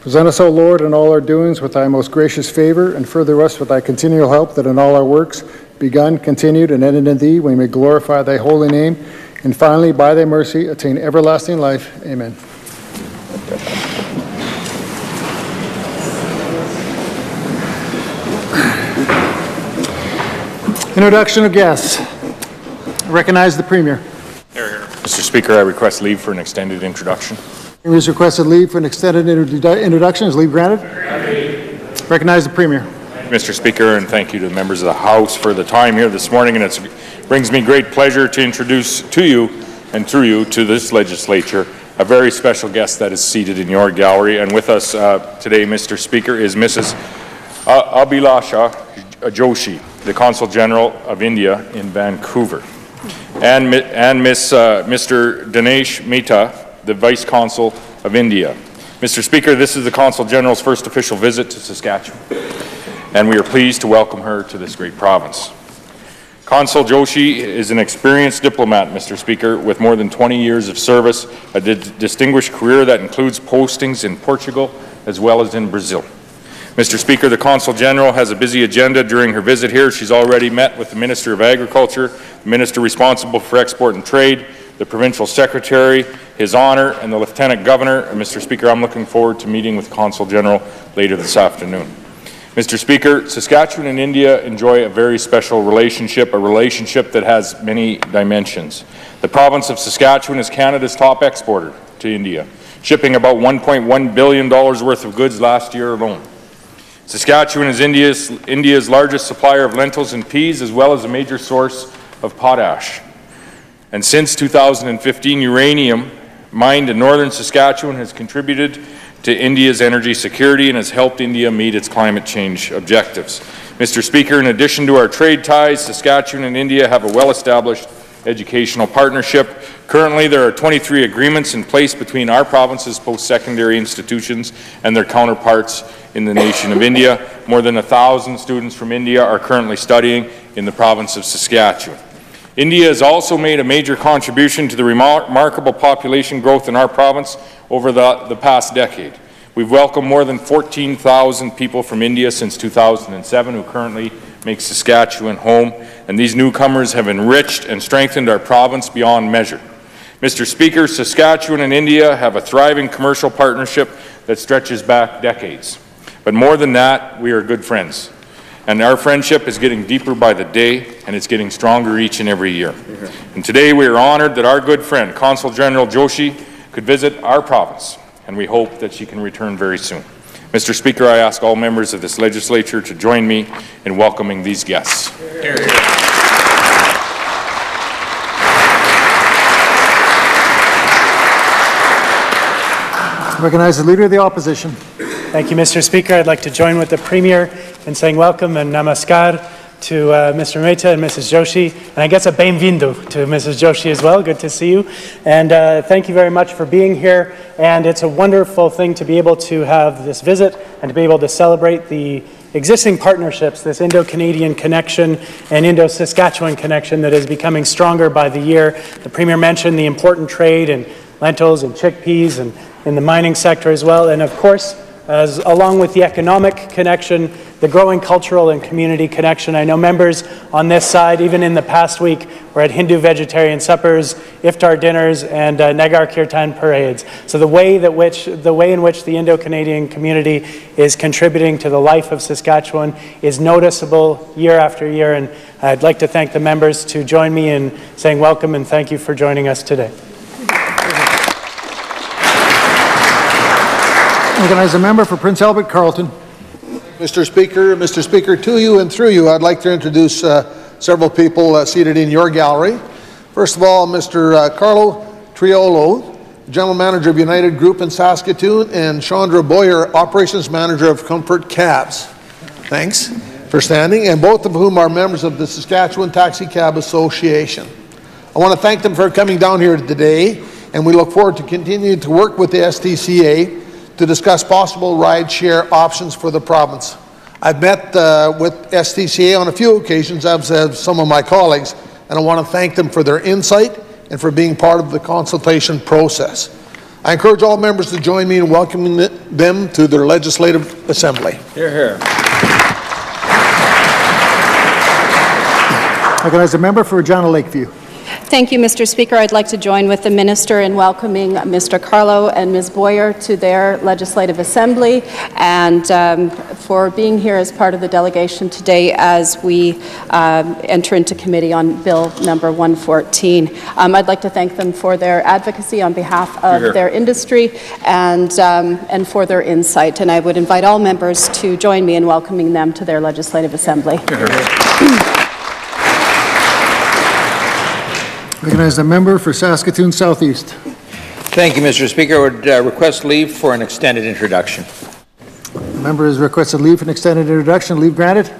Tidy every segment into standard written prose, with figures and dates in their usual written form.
Present us, O Lord, in all our doings with thy most gracious favor, and further us with thy continual help, that in all our works, begun, continued, and ended in thee, we may glorify thy holy name, and finally, by thy mercy, attain everlasting life. Amen. Introduction of guests. I recognize the Premier. Mr. Speaker, I request leave for an extended introduction. Premier has requested leave for an extended introduction. Is leave granted? Recognize the Premier. Mr. Speaker, and thank you to the members of the House for the time here this morning, and it brings me great pleasure to introduce to you and through you to this legislature a very special guest that is seated in your gallery. And with us today, Mr. Speaker, is Mrs. Abhilasha Joshi, the Consul General of India in Vancouver, and Mr. Dinesh Mehta, the Vice Consul of India. Mr. Speaker, this is the Consul General's first official visit to Saskatchewan, and we are pleased to welcome her to this great province. Consul Joshi is an experienced diplomat, Mr. Speaker, with more than 20 years of service, a distinguished career that includes postings in Portugal as well as in Brazil. Mr. Speaker, the Consul General has a busy agenda during her visit here. She's already met with the Minister of Agriculture, the Minister responsible for Export and Trade, the Provincial Secretary, His Honour, and the Lieutenant Governor. And Mr. Speaker, I'm looking forward to meeting with Consul General later this afternoon. Mr. Speaker, Saskatchewan and India enjoy a very special relationship, a relationship that has many dimensions. The province of Saskatchewan is Canada's top exporter to India, shipping about $1.1 billion worth of goods last year alone. Saskatchewan is India's largest supplier of lentils and peas, as well as a major source of potash. And since 2015, uranium mined in northern Saskatchewan has contributed to India's energy security and has helped India meet its climate change objectives. Mr. Speaker, in addition to our trade ties, Saskatchewan and India have a well-established educational partnership. Currently, there are 23 agreements in place between our province's post-secondary institutions and their counterparts in the nation of India. More than 1,000 students from India are currently studying in the province of Saskatchewan. India has also made a major contribution to the remarkable population growth in our province over the past decade. We've welcomed more than 14,000 people from India since 2007 who currently make Saskatchewan home, and these newcomers have enriched and strengthened our province beyond measure. Mr. Speaker, Saskatchewan and India have a thriving commercial partnership that stretches back decades. But more than that, we are good friends. And our friendship is getting deeper by the day, and it's getting stronger each and every year. And today we are honored that our good friend, Consul General Joshi, could visit our province, and we hope that she can return very soon. Mr. Speaker, I ask all members of this legislature to join me in welcoming these guests. I recognize the Leader of the Opposition. Thank you, Mr. Speaker. I'd like to join with the Premier in saying welcome and namaskar to Mr. Mehta and Mrs. Joshi, and I guess a bem-vindo to Mrs. Joshi as well. Good to see you. And thank you very much for being here. And it's a wonderful thing to be able to have this visit and to be able to celebrate the existing partnerships, this Indo-Canadian connection and Indo-Saskatchewan connection that is becoming stronger by the year. The Premier mentioned the important trade in lentils and chickpeas and in the mining sector as well. And of course, along with the economic connection, the growing cultural and community connection. I know members on this side, even in the past week, were at Hindu vegetarian suppers, iftar dinners, and Nagar Kirtan parades. So the way in which the Indo-Canadian community is contributing to the life of Saskatchewan is noticeable year after year, and I'd like to thank the members to join me in saying welcome and thank you for joining us today. I recognize a member for Prince Albert Carleton. Mr. Speaker, to you and through you, I'd like to introduce several people seated in your gallery. First of all, Mr. Carlo Triolo, General Manager of United Group in Saskatoon, and Chandra Boyer, Operations Manager of Comfort Cabs. Thanks for standing, and both of whom are members of the Saskatchewan Taxi Cab Association. I want to thank them for coming down here today, and we look forward to continuing to work with the STCA to discuss possible ride-share options for the province. I've met with STCA on a few occasions, as have some of my colleagues, and I want to thank them for their insight and for being part of the consultation process. I encourage all members to join me in welcoming them to their legislative assembly. Hear, hear. Recognize the member for Regina Lakeview. Thank you, Mr. Speaker. I'd like to join with the Minister in welcoming Mr. Carlo and Ms. Boyer to their Legislative Assembly and for being here as part of the delegation today as we enter into committee on Bill number 114. I'd like to thank them for their advocacy on behalf of their industry and for their insight. And I would invite all members to join me in welcoming them to their Legislative Assembly. Recognize the member for Saskatoon Southeast. Thank you, Mr. Speaker. I would request leave for an extended introduction. The member has requested leave for an extended introduction. Leave granted.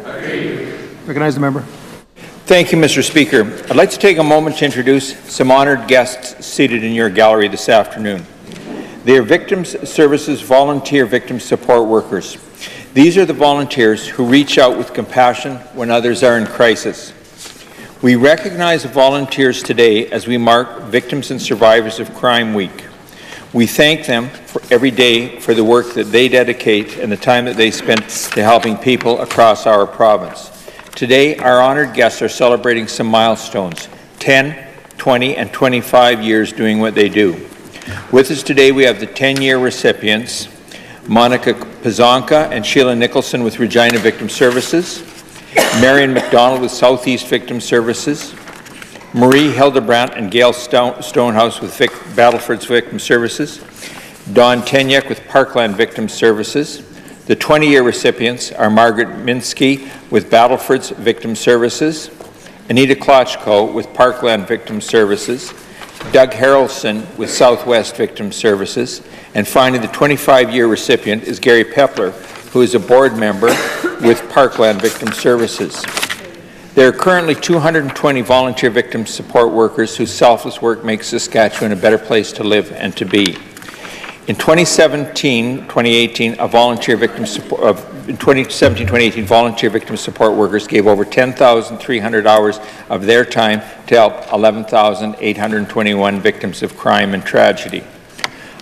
Recognize the member. Thank you, Mr. Speaker. I'd like to take a moment to introduce some honored guests seated in your gallery this afternoon. They are Victims Services Volunteer Victim Support Workers. These are the volunteers who reach out with compassion when others are in crisis. We recognize volunteers today as we mark Victims and Survivors of Crime Week. We thank them every day for the work that they dedicate and the time that they spend to helping people across our province. Today, our honored guests are celebrating some milestones, 10, 20, and 25 years doing what they do. With us today, we have the 10-year recipients, Monica Pazonka and Sheila Nicholson with Regina Victim Services, Marion McDonald with Southeast Victim Services, Marie Hildebrandt and Gail Stonehouse with Battleford's Victim Services, Don Tenyek with Parkland Victim Services. The 20-year recipients are Margaret Minsky with Battleford's Victim Services, Anita Klochko with Parkland Victim Services, Doug Harrelson with Southwest Victim Services, and finally the 25-year recipient is Gary Pepler, who is a board member with Parkland Victim Services. There are currently 220 volunteer victim support workers whose selfless work makes Saskatchewan a better place to live and to be. In 2017-2018, volunteer victim support workers gave over 10,300 hours of their time to help 11,821 victims of crime and tragedy.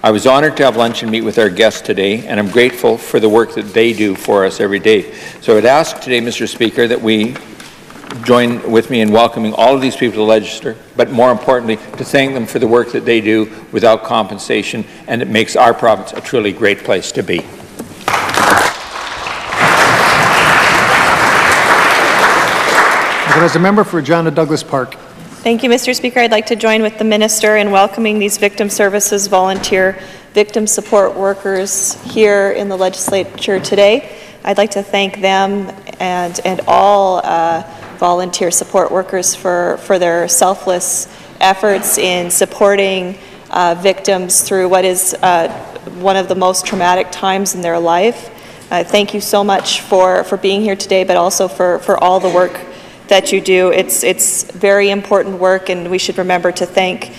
I was honored to have lunch and meet with our guests today, and I'm grateful for the work that they do for us every day. So I would ask today, Mr. Speaker, that we join with me in welcoming all of these people to the Legislature, but more importantly, to thank them for the work that they do without compensation, and it makes our province a truly great place to be. As a member for Regina Douglas Park. Thank you, Mr. Speaker. I'd like to join with the Minister in welcoming these Victim Services volunteer victim support workers here in the Legislature today. I'd like to thank them and all volunteer support workers for their selfless efforts in supporting victims through what is one of the most traumatic times in their life. Thank you so much for being here today, but also for all the work that you do. It's very important work, and we should remember to thank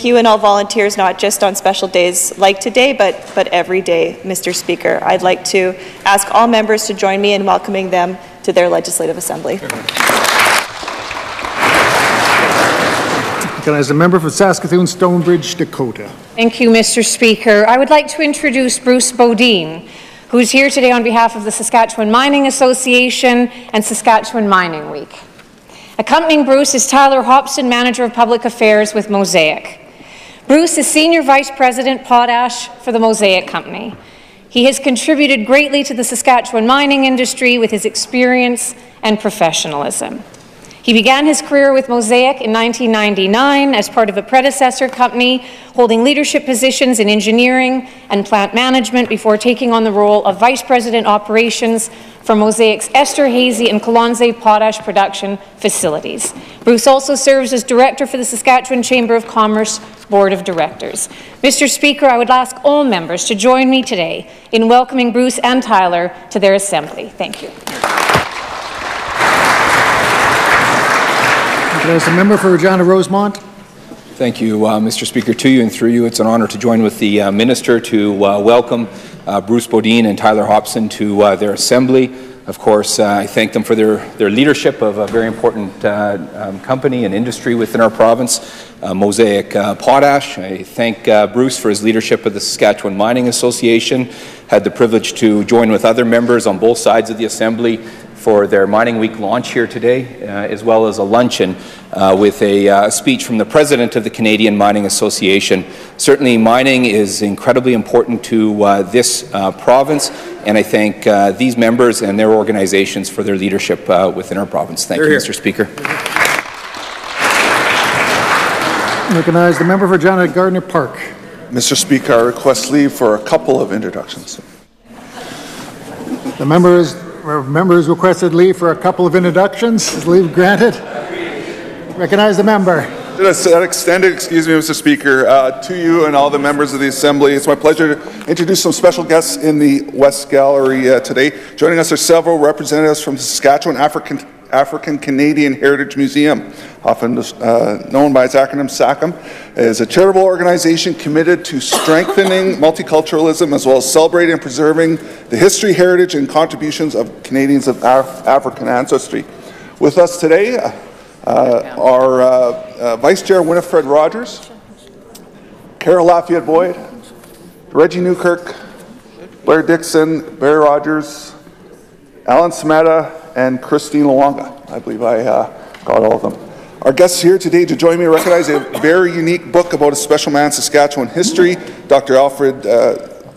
you and all volunteers, not just on special days like today, but every day, Mr. Speaker. I'd like to ask all members to join me in welcoming them to their Legislative Assembly. As a member for Saskatoon Stonebridge, Dakota. Thank you, Mr. Speaker. I would like to introduce Bruce Bodine, who is here today on behalf of the Saskatchewan Mining Association and Saskatchewan Mining Week. Accompanying Bruce is Tyler Hobson, Manager of Public Affairs with Mosaic. Bruce is Senior Vice President Potash for the Mosaic Company. He has contributed greatly to the Saskatchewan mining industry with his experience and professionalism. He began his career with Mosaic in 1999 as part of a predecessor company, holding leadership positions in engineering and plant management before taking on the role of Vice President Operations for Mosaic's Esterhazy and Colonsay potash production facilities. Bruce also serves as Director for the Saskatchewan Chamber of Commerce Board of Directors. Mr. Speaker, I would ask all members to join me today in welcoming Bruce and Tyler to their assembly. Thank you. As a member for Regina Rosemont. Thank you, Mr. Speaker. To you and through you, it's an honor to join with the Minister to welcome Bruce Bodine and Tyler Hobson to their assembly. Of course, I thank them for their leadership of a very important company and industry within our province, Mosaic Potash. I thank Bruce for his leadership of the Saskatchewan Mining Association. Had the privilege to join with other members on both sides of the Assembly for their Mining Week launch here today, as well as a luncheon with a speech from the President of the Canadian Mining Association. Certainly mining is incredibly important to this province, and I thank these members and their organizations for their leadership within our province. Thank you, Mr. Speaker. Recognize the member for Janet Gardner Park. Mr. Speaker, I request leave for a couple of introductions. The members requested leave for a couple of introductions. Is leave granted? Recognize the member. That extended, excuse me, Mr. Speaker, to you and all the members of the Assembly. It's my pleasure to introduce some special guests in the West Gallery today. Joining us are several representatives from the Saskatchewan African Canadian Heritage Museum, often known by its acronym SACM. It is a charitable organization committed to strengthening multiculturalism as well as celebrating and preserving the history, heritage, and contributions of Canadians of African ancestry. With us today are Vice Chair Winifred Rogers, Carol Lafayette-Boyd, Reggie Newkirk, Blair Dixon, Barry Rogers, Alan Smeta, and Christine Luonga. I believe I got all of them. Our guests here today to join me recognize a very unique book about a special man in Saskatchewan history. Dr. Alfred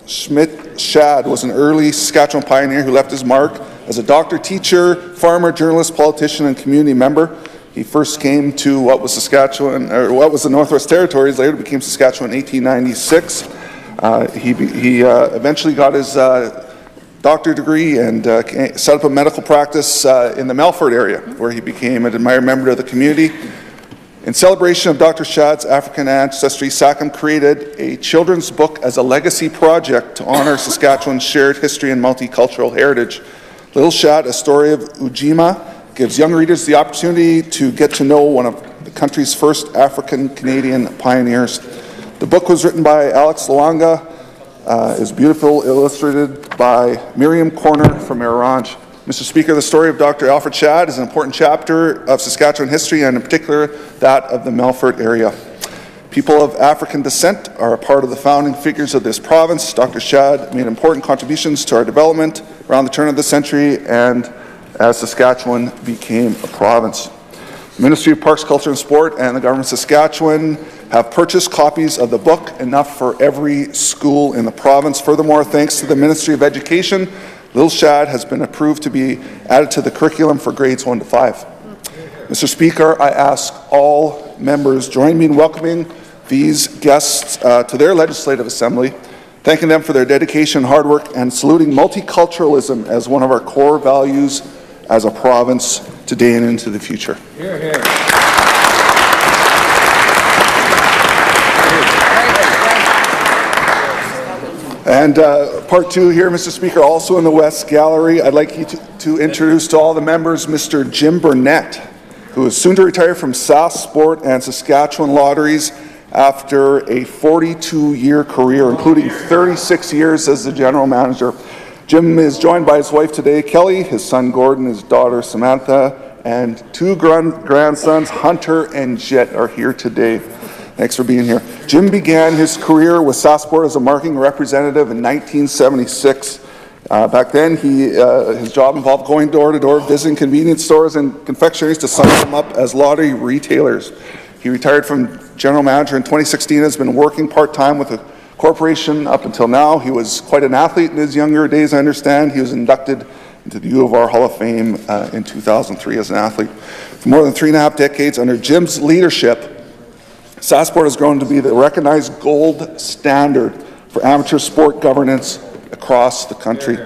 Schmidt-Shad was an early Saskatchewan pioneer who left his mark as a doctor, teacher, farmer, journalist, politician, and community member. He first came to what was Saskatchewan, or what was the Northwest Territories, later became Saskatchewan in 1896. He eventually got his doctorate degree and set up a medical practice in the Melfort area, where he became an admired member of the community. In celebration of Dr. Shad's African ancestry, SACM created a children's book as a legacy project to honor Saskatchewan's shared history and multicultural heritage. Little Shad, A Story of Ujima, gives young readers the opportunity to get to know one of the country's first African-Canadian pioneers. The book was written by Alex Luonga, is beautiful, illustrated by Miriam Corner from Orange. Mr. Speaker, the story of Dr. Alfred Shad is an important chapter of Saskatchewan history, and in particular that of the Melfort area. People of African descent are a part of the founding figures of this province. Dr. Shad made important contributions to our development around the turn of the century and as Saskatchewan became a province. The Ministry of Parks, Culture and Sport and the Government of Saskatchewan have purchased copies of the book, enough for every school in the province. Furthermore, thanks to the Ministry of Education, Little Shad has been approved to be added to the curriculum for grades 1 to 5. Mr. Speaker, I ask all members join me in welcoming these guests to their Legislative Assembly, thanking them for their dedication and hard work, and saluting multiculturalism as one of our core values as a province today and into the future. Hear, hear. And part two here, Mr. Speaker, also in the West Gallery, I'd like you to introduce to all the members Mr. Jim Burnett, who is soon to retire from SAS Sport and Saskatchewan Lotteries after a 42-year career, including 36 years as the general manager. Jim is joined by his wife today, Kelly, his son Gordon, his daughter Samantha, and two grandsons, Hunter and Jet, are here today. Thanks for being here. Jim began his career with SAS Sport as a marketing representative in 1976. Back then, his job involved going door to door, visiting convenience stores and confectionaries to sign them up as lottery retailers. He retired from general manager in 2016 and has been working part-time with the corporation up until now. He was quite an athlete in his younger days, I understand. He was inducted into the U of R Hall of Fame in 2003 as an athlete. For more than 3.5 decades, under Jim's leadership, SAS Sport has grown to be the recognized gold standard for amateur sport governance across the country.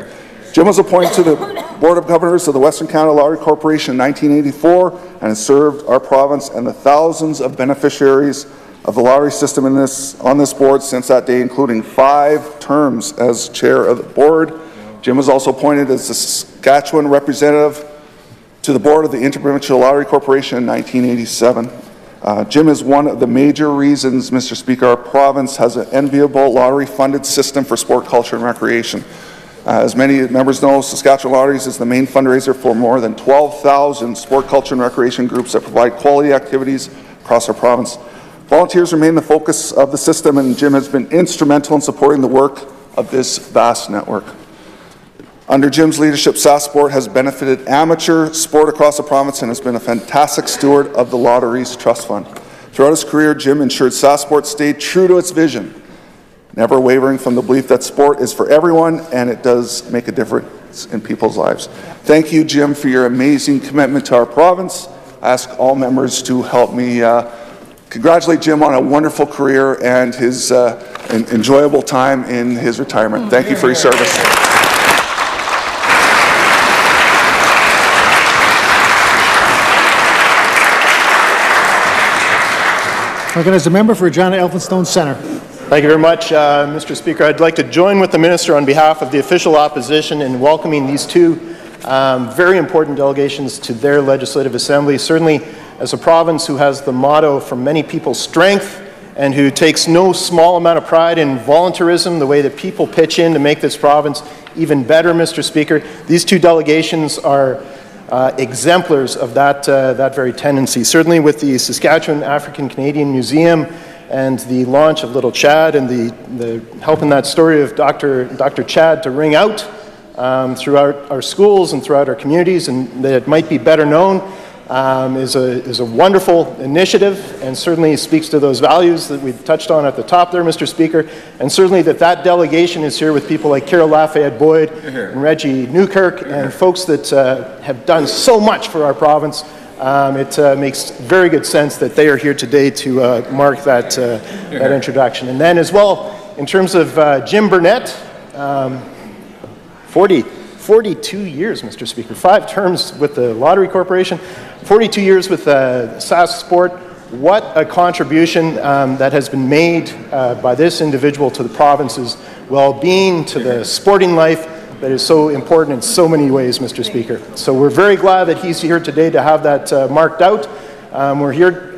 Jim was appointed to the Board of Governors of the Western Canada Lottery Corporation in 1984 and has served our province and the thousands of beneficiaries of the lottery system on this board since that day, including 5 terms as chair of the board. Jim was also appointed as the Saskatchewan representative to the board of the Interprovincial Lottery Corporation in 1987. Jim is one of the major reasons, Mr. Speaker, our province has an enviable lottery-funded system for sport, culture, and recreation. As many members know, Saskatchewan Lotteries is the main fundraiser for more than 12,000 sport, culture, and recreation groups that provide quality activities across our province. Volunteers remain the focus of the system, and Jim has been instrumental in supporting the work of this vast network. Under Jim's leadership, SAS Sport has benefited amateur sport across the province and has been a fantastic steward of the Lotteries Trust Fund. Throughout his career, Jim ensured SAS Sport stayed true to its vision, never wavering from the belief that sport is for everyone and it does make a difference in people's lives. Thank you, Jim, for your amazing commitment to our province. I ask all members to help me congratulate Jim on a wonderful career and his enjoyable time in his retirement. Thank you for your service. Recognized a member for Regina Elphinstone Centre. Thank you very much, Mr. Speaker. I'd like to join with the Minister on behalf of the official opposition in welcoming these two very important delegations to their Legislative Assembly. Certainly, as a province who has the motto from many people, strength, and who takes no small amount of pride in voluntarism, the way that people pitch in to make this province even better, Mr. Speaker, these two delegations are exemplars of that very tendency. Certainly with the Saskatchewan African Canadian Museum and the launch of Little Chad and the helping that story of Dr. Chad to ring out throughout our schools and throughout our communities, and that it might be better known, is a wonderful initiative, and certainly speaks to those values that we've touched on at the top there, Mr. Speaker, and certainly that delegation is here with people like Carol Lafayette Boyd and Reggie Newkirk and folks that have done so much for our province. It makes very good sense that they are here today to mark that introduction. And then as well, in terms of Jim Burnett, 42 years, Mr. Speaker, 5 terms with the Lottery Corporation, 42 years with SAS Sport. What a contribution that has been made by this individual to the province's well-being, to the sporting life that is so important in so many ways, Mr. Speaker. So we're very glad that he's here today to have that marked out. We're here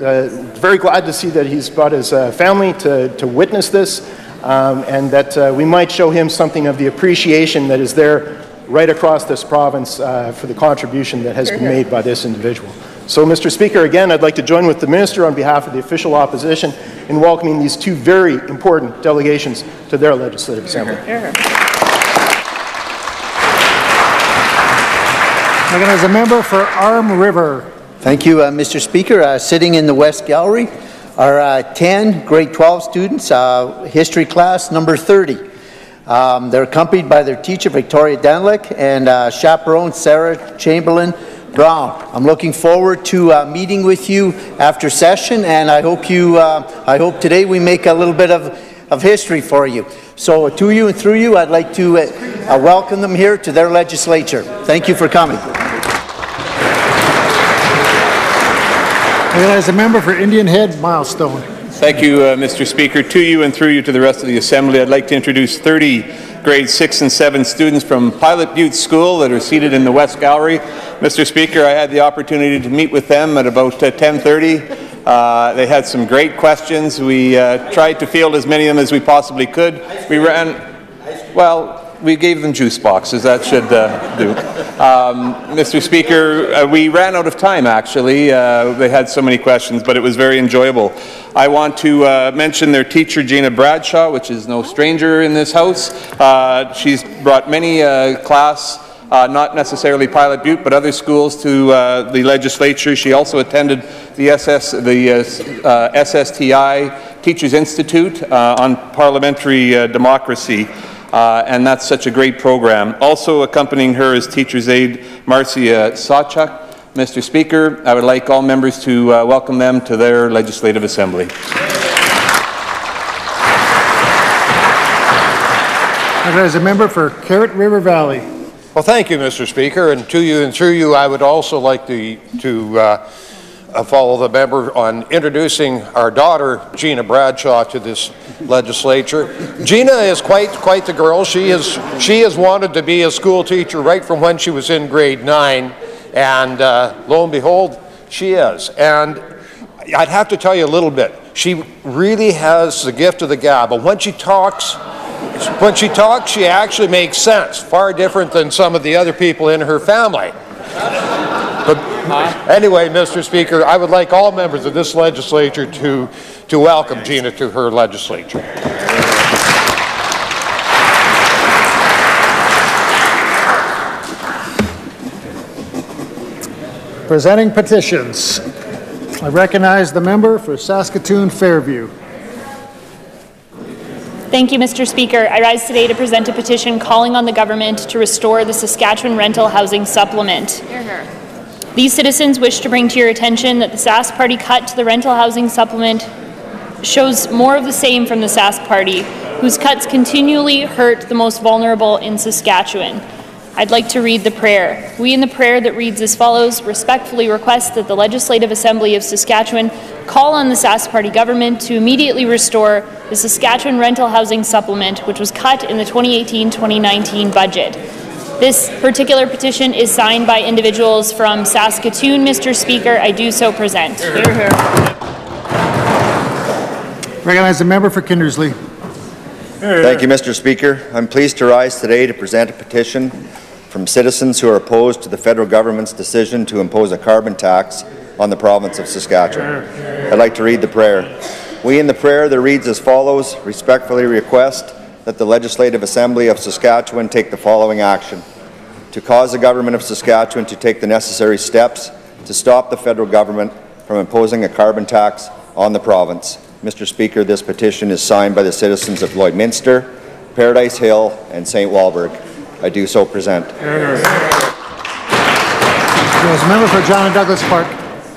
very glad to see that he's brought his family to witness this, and that we might show him something of the appreciation that is there right across this province for the contribution that has been made by this individual. So, Mr. Speaker, again, I'd like to join with the Minister on behalf of the official opposition in welcoming these two very important delegations to their Legislative Assembly. Recognized a member for Arm River. Thank you, Mr. Speaker. Sitting in the West Gallery are 10 grade 12 students, history class number 30. They're accompanied by their teacher, Victoria Danlick, and chaperone, Sarah Chamberlain Brown. I'm looking forward to meeting with you after session, and I hope today we make a little bit of history for you. So to you and through you, I'd like to welcome them here to their legislature. Thank you for coming. Recognized a member for Indian Head Milestone. Thank you, Mr. Speaker. To you and through you to the rest of the Assembly, I'd like to introduce 30 grade 6 and 7 students from Pilot Butte School that are seated in the West Gallery. Mr. Speaker, I had the opportunity to meet with them at about 10:30. They had some great questions. We tried to field as many of them as we possibly could. We gave them juice boxes. That should do. Mr. Speaker, we ran out of time, actually. They had so many questions, but it was very enjoyable. I want to mention their teacher, Gina Bradshaw, which is no stranger in this house. She's brought many class, not necessarily Pilot Butte, but other schools to the legislature. She also attended the SSTI Teachers Institute on Parliamentary Democracy. And that's such a great program. Also accompanying her is teacher's aide Marcia Sawchuk. Mr. Speaker, I would like all members to welcome them to their Legislative Assembly. As a member for Carrot River Valley. Well, thank you, Mr. Speaker, and to you and through you, I would also like to follow the member on introducing our daughter, Gina Bradshaw, to this legislature. Gina is quite the girl. She has wanted to be a school teacher right from when she was in grade 9, and lo and behold, she is. And I'd have to tell you a little bit. She really has the gift of the gab, but when she talks, when she talks, she actually makes sense, far different than some of the other people in her family. But anyway, Mr. Speaker, I would like all members of this legislature to welcome Gina to her legislature. Presenting petitions. I recognize the member for Saskatoon Fairview. Thank you, Mr. Speaker. I rise today to present a petition calling on the government to restore the Saskatchewan Rental Housing Supplement. These citizens wish to bring to your attention that the Sask Party cut to the rental housing supplement shows more of the same from the Sask Party, whose cuts continually hurt the most vulnerable in Saskatchewan. I'd like to read the prayer. We in the prayer that reads as follows, respectfully request that the Legislative Assembly of Saskatchewan call on the Sask Party government to immediately restore the Saskatchewan Rental Housing Supplement, which was cut in the 2018-2019 budget. This particular petition is signed by individuals from Saskatoon, Mr. Speaker. I do so present. Hear, hear. Recognize the member for Kindersley. Thank you, Mr. Speaker. I'm pleased to rise today to present a petition from citizens who are opposed to the federal government's decision to impose a carbon tax on the province of Saskatchewan. I'd like to read the prayer. We in the prayer that reads as follows, respectfully request that the Legislative Assembly of Saskatchewan take the following action. To cause the government of Saskatchewan to take the necessary steps to stop the federal government from imposing a carbon tax on the province. Mr. Speaker, this petition is signed by the citizens of Lloydminster, Paradise Hill, and St. Walburg. I do so present. There's a member for John and Douglas Park.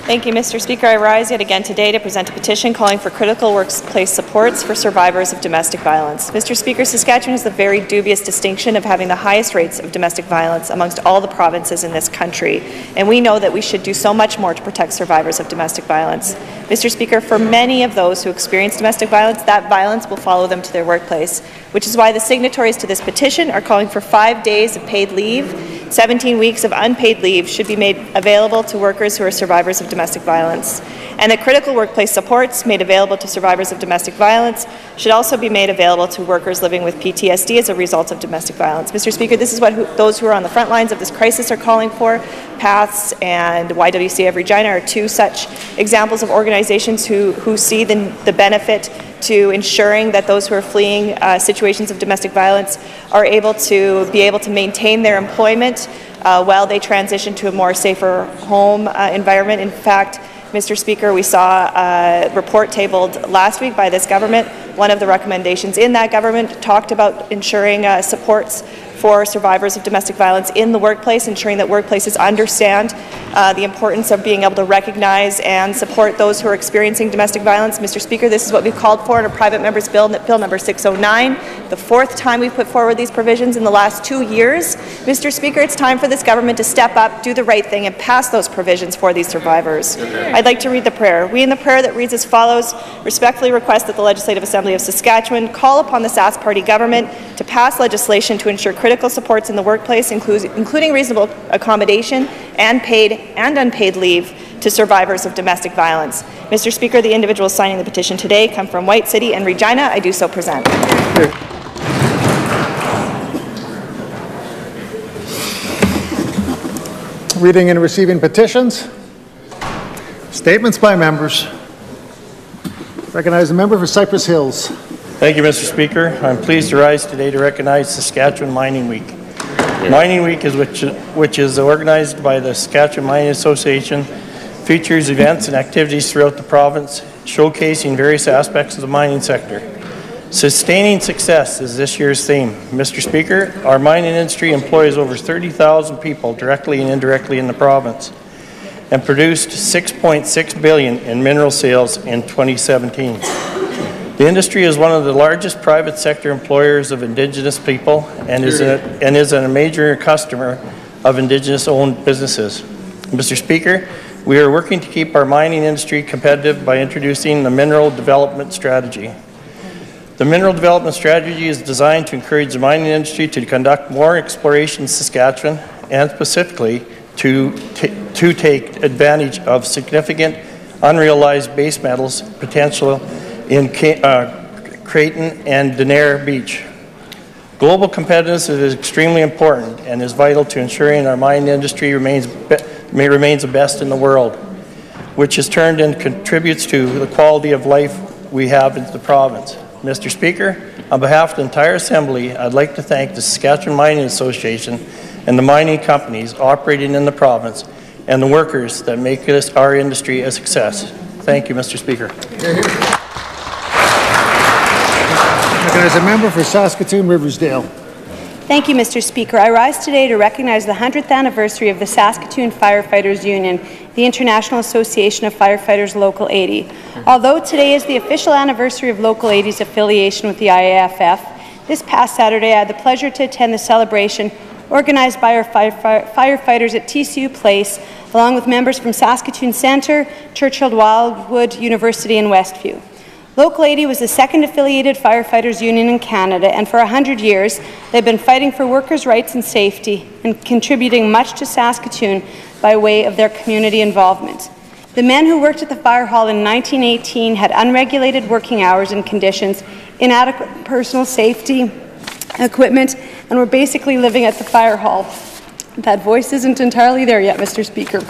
Thank you, Mr. Speaker. I rise yet again today to present a petition calling for critical workplace supports for survivors of domestic violence. Mr. Speaker, Saskatchewan has the very dubious distinction of having the highest rates of domestic violence amongst all the provinces in this country, and we know that we should do so much more to protect survivors of domestic violence. Mr. Speaker, for many of those who experience domestic violence, that violence will follow them to their workplace, which is why the signatories to this petition are calling for 5 days of paid leave. 17 weeks of unpaid leave should be made available to workers who are survivors of domestic violence. And that critical workplace supports made available to survivors of domestic violence should also be made available to workers living with PTSD as a result of domestic violence. Mr. Speaker, this is what those who are on the front lines of this crisis are calling for. PATHS and YWCA of Regina are two such examples of organizations who see the benefit to ensuring that those who are fleeing situations of domestic violence are able to maintain their employment while they transition to a more safer home environment. In fact, Mr. Speaker, we saw a report tabled last week by this government. One of the recommendations in that government talked about ensuring supports for survivors of domestic violence in the workplace, ensuring that workplaces understand the importance of being able to recognize and support those who are experiencing domestic violence. Mr. Speaker, this is what we've called for in a private member's bill, Bill number 609, the fourth time we've put forward these provisions in the last 2 years. Mr. Speaker, it's time for this government to step up, do the right thing, and pass those provisions for these survivors. I'd like to read the prayer. We in the prayer that reads as follows, respectfully request that the Legislative Assembly of Saskatchewan call upon the Sask Party government to pass legislation to ensure critical supports in the workplace, including reasonable accommodation and paid and unpaid leave to survivors of domestic violence. Mr. Speaker, the individuals signing the petition today come from White City and Regina. I do so present. Reading and receiving petitions. Statements by members. Recognize the member for Cypress Hills. Thank you, Mr. Speaker. I'm pleased to rise today to recognize Saskatchewan Mining Week. Mining Week, which is organized by the Saskatchewan Mining Association, features events and activities throughout the province, showcasing various aspects of the mining sector. Sustaining success is this year's theme. Mr. Speaker, our mining industry employs over 30,000 people directly and indirectly in the province and produced $6.6 billion in mineral sales in 2017. The industry is one of the largest private sector employers of Indigenous people and is a major customer of Indigenous-owned businesses. Mr. Speaker, we are working to keep our mining industry competitive by introducing the Mineral Development Strategy. The Mineral Development Strategy is designed to encourage the mining industry to conduct more exploration in Saskatchewan and specifically to take advantage of significant unrealized base metals potential in Creighton and Denair Beach. Global competitiveness is extremely important and is vital to ensuring our mining industry remains the best in the world, which has turned and contributes to the quality of life we have in the province. Mr. Speaker, on behalf of the entire Assembly, I'd like to thank the Saskatchewan Mining Association and the mining companies operating in the province and the workers that make our industry a success. Thank you, Mr. Speaker. As a member for Saskatoon Riversdale. Thank you, Mr. Speaker. I rise today to recognize the 100th anniversary of the Saskatoon Firefighters Union, the International Association of Firefighters Local 80. Although today is the official anniversary of Local 80's affiliation with the IAFF, this past Saturday I had the pleasure to attend the celebration organized by our firefighters at TCU Place, along with members from Saskatoon Centre, Churchill Wildwood University and Westview. Local 80 was the second affiliated firefighters union in Canada, and for 100 years they've been fighting for workers' rights and safety and contributing much to Saskatoon by way of their community involvement. The men who worked at the fire hall in 1918 had unregulated working hours and conditions, inadequate personal safety equipment, and were basically living at the fire hall. That voice isn't entirely there yet, Mr. Speaker.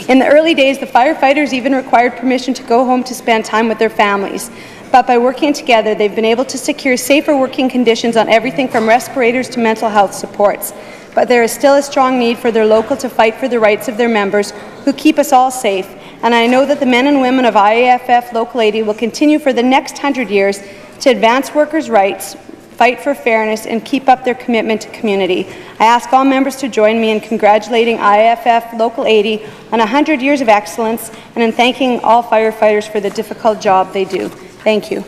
In the early days, the firefighters even required permission to go home to spend time with their families. But by working together, they've been able to secure safer working conditions on everything from respirators to mental health supports. But there is still a strong need for their local to fight for the rights of their members who keep us all safe. And I know that the men and women of IAFF Local 80 will continue for the next 100 years to advance workers' rights, fight for fairness, and keep up their commitment to community. I ask all members to join me in congratulating IAFF Local 80 on 100 years of excellence and in thanking all firefighters for the difficult job they do. Thank you.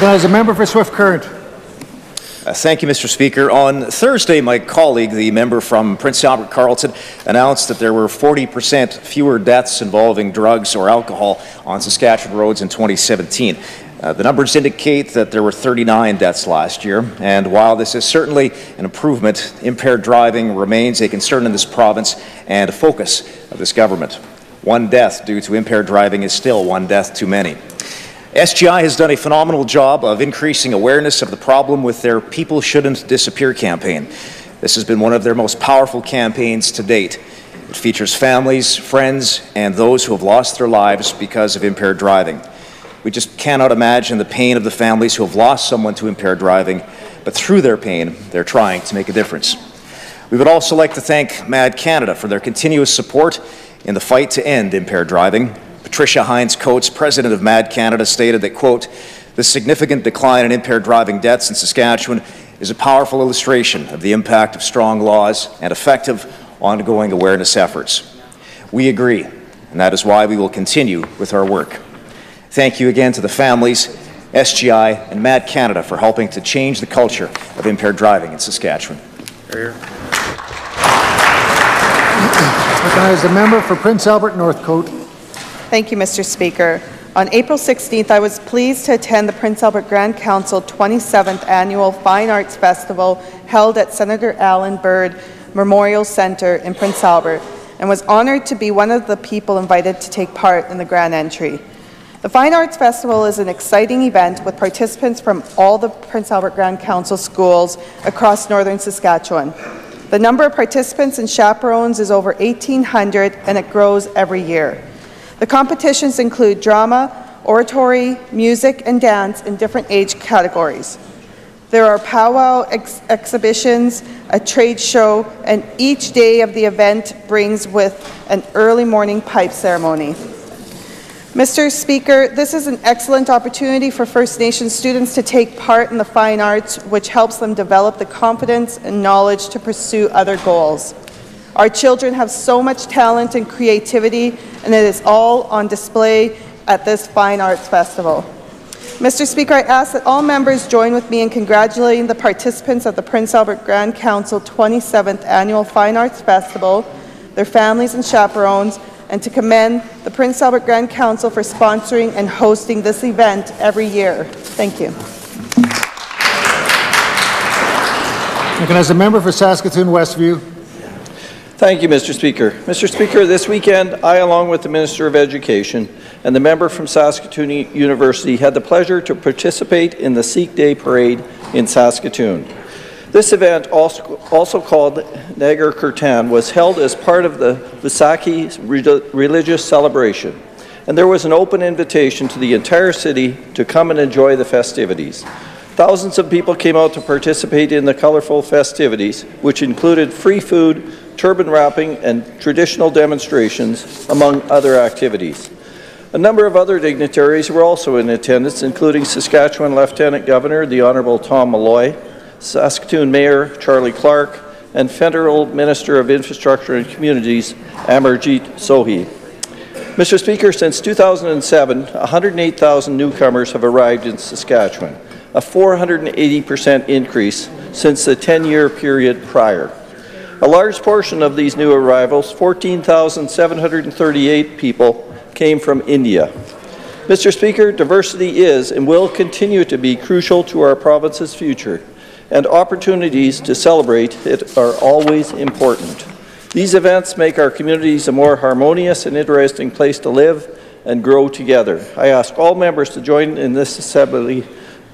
As a member for Swift Current. Thank you, Mr. Speaker. On Thursday, my colleague, the member from Prince Albert Carleton, announced that there were 40% fewer deaths involving drugs or alcohol on Saskatchewan roads in 2017. The numbers indicate that there were 39 deaths last year, and while this is certainly an improvement, impaired driving remains a concern in this province and a focus of this government. One death due to impaired driving is still one death too many. SGI has done a phenomenal job of increasing awareness of the problem with their People Shouldn't Disappear campaign. This has been one of their most powerful campaigns to date. It features families, friends, and those who have lost their lives because of impaired driving. We just cannot imagine the pain of the families who have lost someone to impaired driving, but through their pain, they're trying to make a difference. We would also like to thank MAD Canada for their continuous support in the fight to end impaired driving. Patricia Hines-Coates, president of MAD Canada, stated that, quote, "The significant decline in impaired driving deaths in Saskatchewan is a powerful illustration of the impact of strong laws and effective ongoing awareness efforts." We agree, and that is why we will continue with our work. Thank you again to the families, SGI, and MAD Canada for helping to change the culture of impaired driving in Saskatchewan. As a member for Prince Albert Northcote. Thank you, Mr. Speaker. On April 16th, I was pleased to attend the Prince Albert Grand Council 27th Annual Fine Arts Festival held at Senator Alan Bird Memorial Centre in Prince Albert, and was honoured to be one of the people invited to take part in the grand entry. The Fine Arts Festival is an exciting event with participants from all the Prince Albert Grand Council schools across northern Saskatchewan. The number of participants and chaperones is over 1,800, and it grows every year. The competitions include drama, oratory, music, and dance in different age categories. There are powwow exhibitions, a trade show, and each day of the event brings with an early morning pipe ceremony. Mr. Speaker, this is an excellent opportunity for First Nations students to take part in the fine arts, which helps them develop the confidence and knowledge to pursue other goals. Our children have so much talent and creativity, and it is all on display at this Fine Arts Festival. Mr. Speaker, I ask that all members join with me in congratulating the participants of the Prince Albert Grand Council 27th Annual Fine Arts Festival, their families and chaperones, and to commend the Prince Albert Grand Council for sponsoring and hosting this event every year. Thank you. As a member for Saskatoon Westview. Thank you, Mr. Speaker. Mr. Speaker, this weekend, I, along with the Minister of Education and the member from Saskatoon University, had the pleasure to participate in the Sikh Day Parade in Saskatoon. This event, also called Nagar Kirtan, was held as part of the Vaisakhi religious celebration, and there was an open invitation to the entire city to come and enjoy the festivities. Thousands of people came out to participate in the colorful festivities, which included free food, turban wrapping, and traditional demonstrations, among other activities. A number of other dignitaries were also in attendance, including Saskatchewan Lieutenant Governor, the Honourable Tom Malloy, Saskatoon Mayor Charlie Clark, and Federal Minister of Infrastructure and Communities, Amarjeet Sohi. Mr. Speaker, since 2007, 108,000 newcomers have arrived in Saskatchewan, a 480% increase since the 10-year period prior. A large portion of these new arrivals, 14,738 people, came from India. Mr. Speaker, diversity is and will continue to be crucial to our province's future, and opportunities to celebrate it are always important. These events make our communities a more harmonious and interesting place to live and grow together. I ask all members to join in this assembly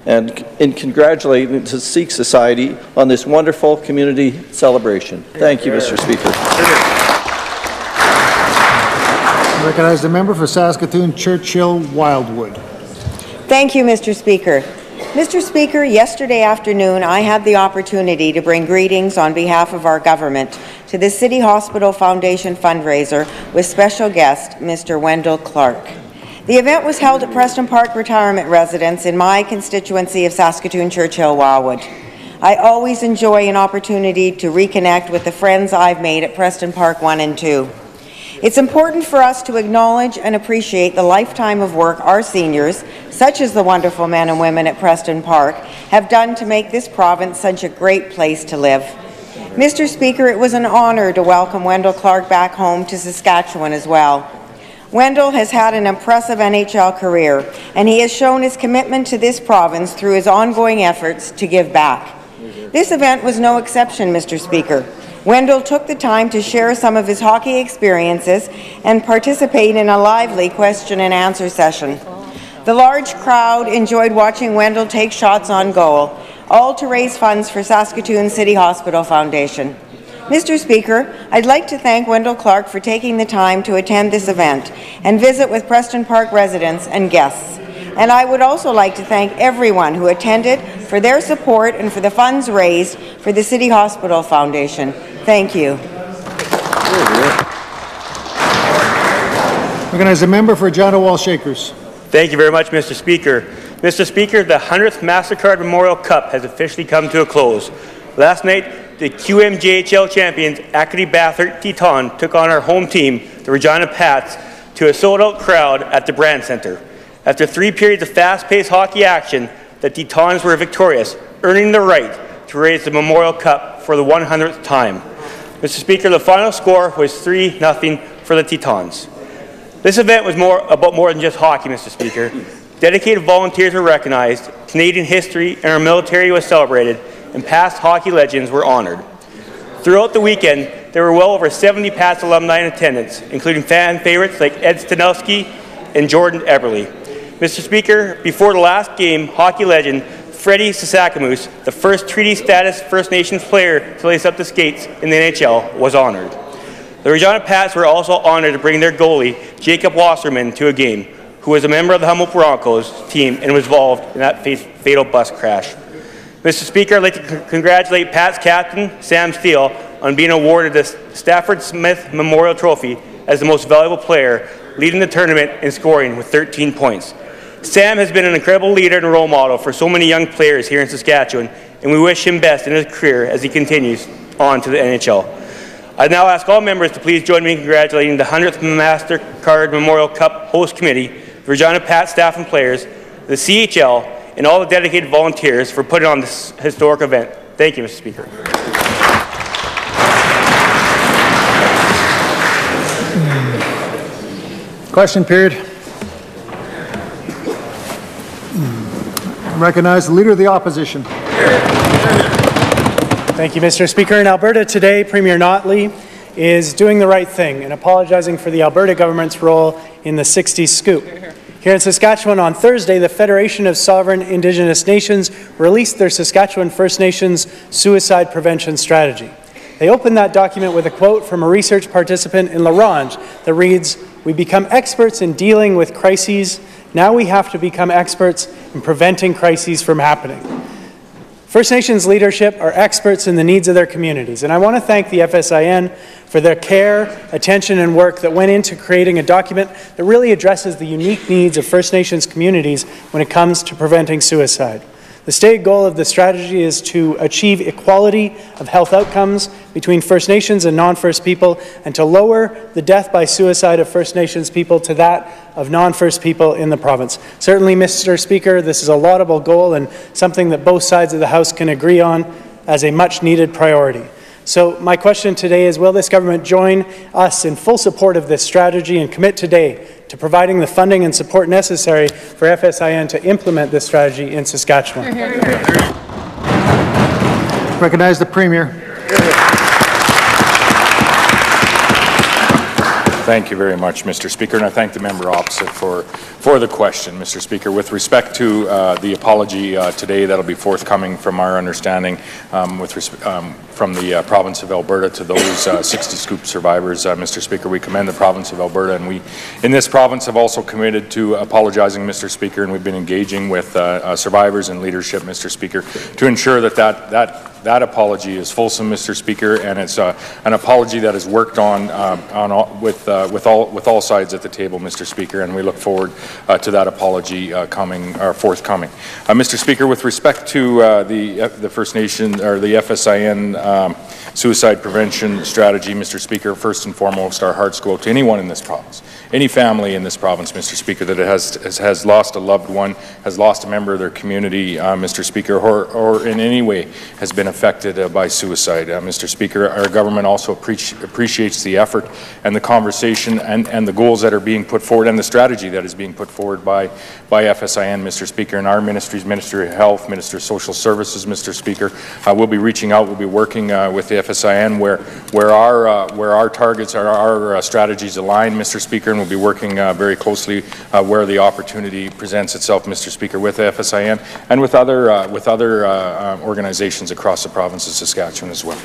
and in congratulating the Sikh Society on this wonderful community celebration. Thank you, Mr. Speaker. I recognize the member for Saskatoon Churchill Wildwood. Thank you, Mr. Speaker. Mr. Speaker, yesterday afternoon I had the opportunity to bring greetings on behalf of our government to the City Hospital Foundation fundraiser with special guest Mr. Wendell Clark. The event was held at Preston Park Retirement Residence in my constituency of Saskatoon Churchill Wildwood. I always enjoy an opportunity to reconnect with the friends I've made at Preston Park 1 and 2. It's important for us to acknowledge and appreciate the lifetime of work our seniors, such as the wonderful men and women at Preston Park, have done to make this province such a great place to live. Mr. Speaker, it was an honour to welcome Wendell Clark back home to Saskatchewan as well. Wendell has had an impressive NHL career, and he has shown his commitment to this province through his ongoing efforts to give back. This event was no exception, Mr. Speaker. Wendell took the time to share some of his hockey experiences and participate in a lively question and answer session. The large crowd enjoyed watching Wendell take shots on goal, all to raise funds for Saskatoon City Hospital Foundation. Mr. Speaker, I'd like to thank Wendell Clark for taking the time to attend this event and visit with Preston Park residents and guests. And I would also like to thank everyone who attended for their support and for the funds raised for the City Hospital Foundation. Thank you. Recognize the member for Johnawal Shakers. Thank you very much, Mr. Speaker. Mr. Speaker, the 100th MasterCard Memorial Cup has officially come to a close. Last night, the QMJHL champions, Acadie Bathurst Teton, took on our home team, the Regina Pats, to a sold-out crowd at the Brand Centre. After 3 periods of fast-paced hockey action, the Tetons were victorious, earning the right to raise the Memorial Cup for the 100th time. Mr. Speaker, the final score was 3-0 for the Tetons. This event was about more than just hockey, Mr. Speaker. Dedicated volunteers were recognized, Canadian history and our military was celebrated, and past hockey legends were honoured. Throughout the weekend, there were well over 70 Pats alumni in attendance, including fan favourites like Ed Stanowski and Jordan Eberle. Mr. Speaker, before the last game, hockey legend Freddie Sasakamoose, the first treaty status First Nations player to lace up the skates in the NHL, was honoured. The Regina Pats were also honoured to bring their goalie, Jacob Wasserman, to a game, who was a member of the Humboldt Broncos team and was involved in that fatal bus crash. Mr. Speaker, I'd like to congratulate Pats captain, Sam Steele, on being awarded the Stafford Smith Memorial Trophy as the most valuable player, leading the tournament in scoring with 13 points. Sam has been an incredible leader and role model for so many young players here in Saskatchewan, and we wish him best in his career as he continues on to the NHL. I now ask all members to please join me in congratulating the 100th MasterCard Memorial Cup Host Committee, the Regina Pat staff and players, the CHL, and all the dedicated volunteers for putting on this historic event. Thank you, Mr. Speaker. Question period. Recognize the Leader of the Opposition. Thank you, Mr. Speaker. In Alberta today, Premier Notley is doing the right thing and apologizing for the Alberta government's role in the 60s scoop. Here in Saskatchewan on Thursday, the Federation of Sovereign Indigenous Nations released their Saskatchewan First Nations suicide prevention strategy. They opened that document with a quote from a research participant in La Ronge that reads, "We become experts in dealing with crises. Now we have to become experts in preventing crises from happening." First Nations leadership are experts in the needs of their communities, and I want to thank the FSIN for their care, attention, and work that went into creating a document that really addresses the unique needs of First Nations communities when it comes to preventing suicide. The stated goal of the strategy is to achieve equality of health outcomes between First Nations and non-First people, and to lower the death by suicide of First Nations people to that of non-First people in the province. Certainly, Mr. Speaker, this is a laudable goal and something that both sides of the House can agree on as a much-needed priority. So my question today is, will this government join us in full support of this strategy and commit today to providing the funding and support necessary for FSIN to implement this strategy in Saskatchewan? Recognize the Premier. Thank you very much, Mr. Speaker, and I thank the member opposite for the question, Mr. Speaker. With respect to the apology today that'll be forthcoming from our understanding from the province of Alberta to those 60 scoop survivors, Mr. Speaker, we commend the province of Alberta, and we in this province have also committed to apologizing, Mr. Speaker, and we've been engaging with survivors and leadership, Mr. Speaker, to ensure that apology is fulsome, Mr. Speaker, and it's an apology that is worked on with all sides at the table, Mr. Speaker, and we look forward to that apology forthcoming. Mr. Speaker, with respect to the First Nation or the FSIN suicide prevention strategy, Mr. Speaker, first and foremost, our hearts go out to anyone in this province, any family in this province, Mr. Speaker, that has lost a loved one, has lost a member of their community, Mr. Speaker, or in any way has been affected by suicide. Mr. Speaker, our government also appreciates the effort and the conversation and the goals that are being put forward and the strategy that is being put forward by FSIN, Mr. Speaker, and our ministries, Ministry of Health, Minister of Social Services, Mr. Speaker. We'll be reaching out, we'll be working with the FSIN where our targets, our strategies align, Mr. Speaker, and we'll be working very closely where the opportunity presents itself, Mr. Speaker, with the FSIN and with other organizations across the province of Saskatchewan as well.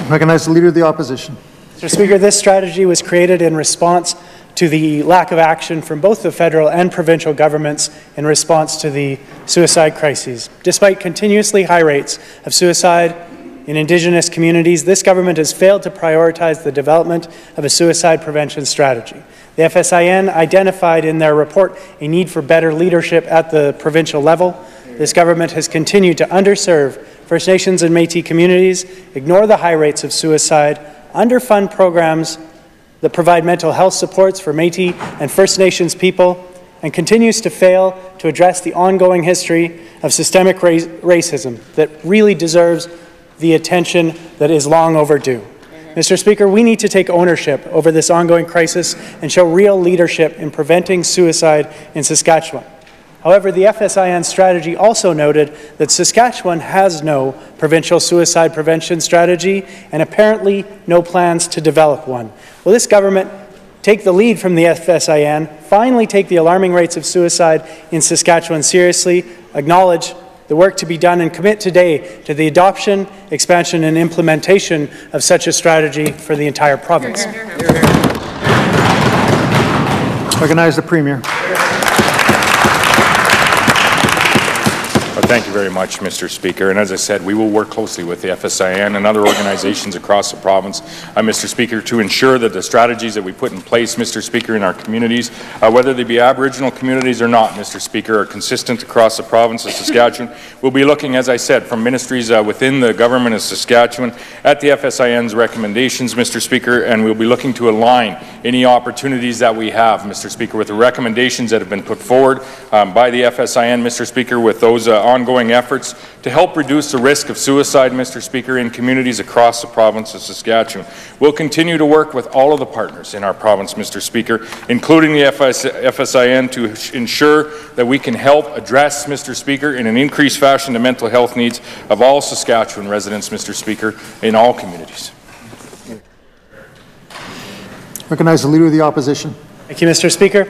Recognize the Leader of the Opposition. Mr. Speaker, this strategy was created in response to the lack of action from both the federal and provincial governments in response to the suicide crises. Despite continuously high rates of suicide in Indigenous communities, this government has failed to prioritize the development of a suicide prevention strategy. The FSIN identified in their report a need for better leadership at the provincial level. This government has continued to underserve First Nations and Métis communities, ignore the high rates of suicide, underfund programs that provide mental health supports for Métis and First Nations people, and continues to fail to address the ongoing history of systemic racism that really deserves the attention that is long overdue. Mr. Speaker, we need to take ownership over this ongoing crisis and show real leadership in preventing suicide in Saskatchewan. However, the FSIN strategy also noted that Saskatchewan has no provincial suicide prevention strategy and apparently no plans to develop one. Will this government take the lead from the FSIN, finally take the alarming rates of suicide in Saskatchewan seriously, acknowledge the work to be done, and commit today to the adoption, expansion, and implementation of such a strategy for the entire province? Recognize the Premier. Thank you very much, Mr. Speaker. And as I said, we will work closely with the FSIN and other organizations across the province, Mr. Speaker, to ensure that the strategies that we put in place, Mr. Speaker, in our communities, whether they be Aboriginal communities or not, Mr. Speaker, are consistent across the province of Saskatchewan. We'll be looking, as I said, from ministries within the government of Saskatchewan at the FSIN's recommendations, Mr. Speaker, and we'll be looking to align any opportunities that we have, Mr. Speaker, with the recommendations that have been put forward by the FSIN, Mr. Speaker, with those ongoing efforts to help reduce the risk of suicide, Mr. Speaker, in communities across the province of Saskatchewan. We'll continue to work with all of the partners in our province, Mr. Speaker, including the FSIN, to ensure that we can help address, Mr. Speaker, in an increased fashion the mental health needs of all Saskatchewan residents, Mr. Speaker, in all communities. Recognize the Leader of the Opposition. Thank you, Mr. Speaker.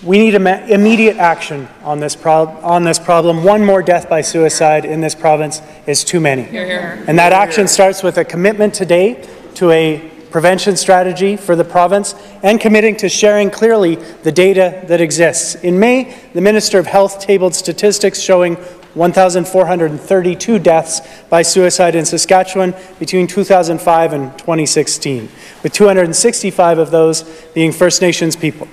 We need immediate action on this problem. One more death by suicide in this province is too many. And that action starts with a commitment today to a prevention strategy for the province and committing to sharing clearly the data that exists. In May, the Minister of Health tabled statistics showing 1,432 deaths by suicide in Saskatchewan between 2005 and 2016, with 265 of those being First Nations people.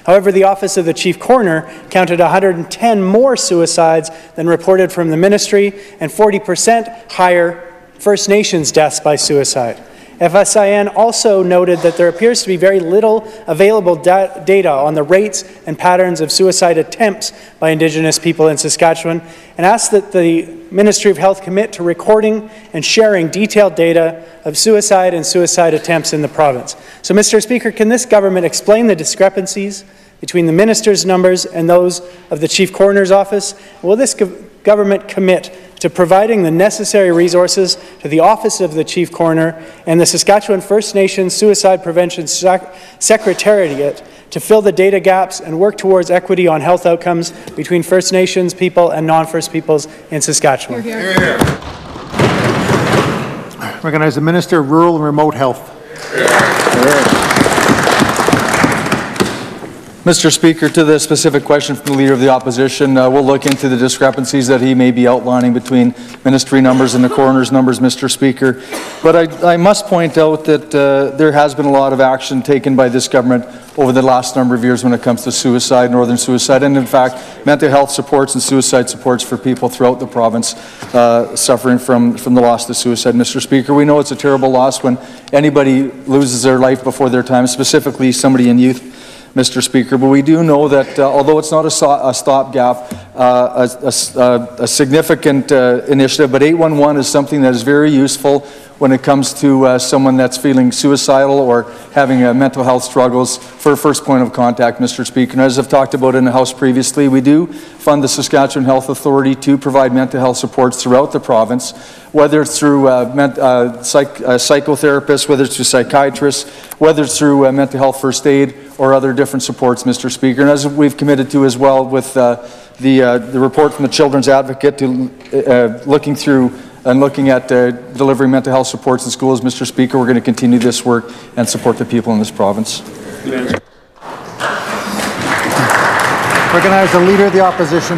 However, the Office of the Chief Coroner counted 110 more suicides than reported from the ministry and 40% higher First Nations deaths by suicide. FSIN also noted that there appears to be very little available data on the rates and patterns of suicide attempts by Indigenous people in Saskatchewan, and asked that the Ministry of Health commit to recording and sharing detailed data of suicide and suicide attempts in the province. So, Mr. Speaker, can this government explain the discrepancies between the minister's numbers and those of the Chief Coroner's Office? Will this government commit to providing the necessary resources to the Office of the Chief Coroner and the Saskatchewan First Nations Suicide Prevention Secretariat to fill the data gaps and work towards equity on health outcomes between First Nations people and non-First peoples in Saskatchewan? Hear, hear. Recognize the Minister of Rural and Remote Health. Mr. Speaker, to the specific question from the Leader of the Opposition, we'll look into the discrepancies that he may be outlining between ministry numbers and the coroner's numbers, Mr. Speaker. But I must point out that there has been a lot of action taken by this government over the last number of years when it comes to suicide, northern suicide, and in fact, mental health supports and suicide supports for people throughout the province suffering from the loss to suicide, Mr. Speaker. We know it's a terrible loss when anybody loses their life before their time, specifically somebody in youth, Mr. Speaker, but we do know that although it's not a stopgap, a significant initiative, but 811 is something that is very useful when it comes to someone that's feeling suicidal or having mental health struggles for a first point of contact, Mr. Speaker. And as I've talked about in the House previously, we do fund the Saskatchewan Health Authority to provide mental health supports throughout the province, whether it's through psychotherapists, whether it's through psychiatrists, whether it's through mental health first aid or other different supports, Mr. Speaker. And as we've committed to as well with the report from the Children's Advocate to looking at delivering mental health supports in schools, Mr. Speaker, we're going to continue this work and support the people in this province. Recognize the Leader of the Opposition.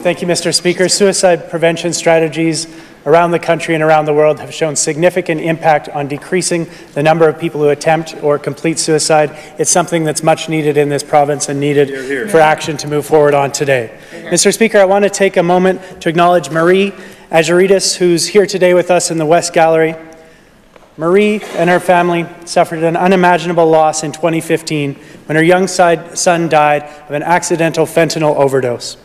Thank you, Mr. Speaker. Suicide prevention strategies around the country and around the world have shown significant impact on decreasing the number of people who attempt or complete suicide. It's something that's much needed in this province and needed for action to move forward on today. Mr. Speaker, I want to take a moment to acknowledge Marie Ajaritis, who's here today with us in the West Gallery. Marie and her family suffered an unimaginable loss in 2015 when her young son died of an accidental fentanyl overdose.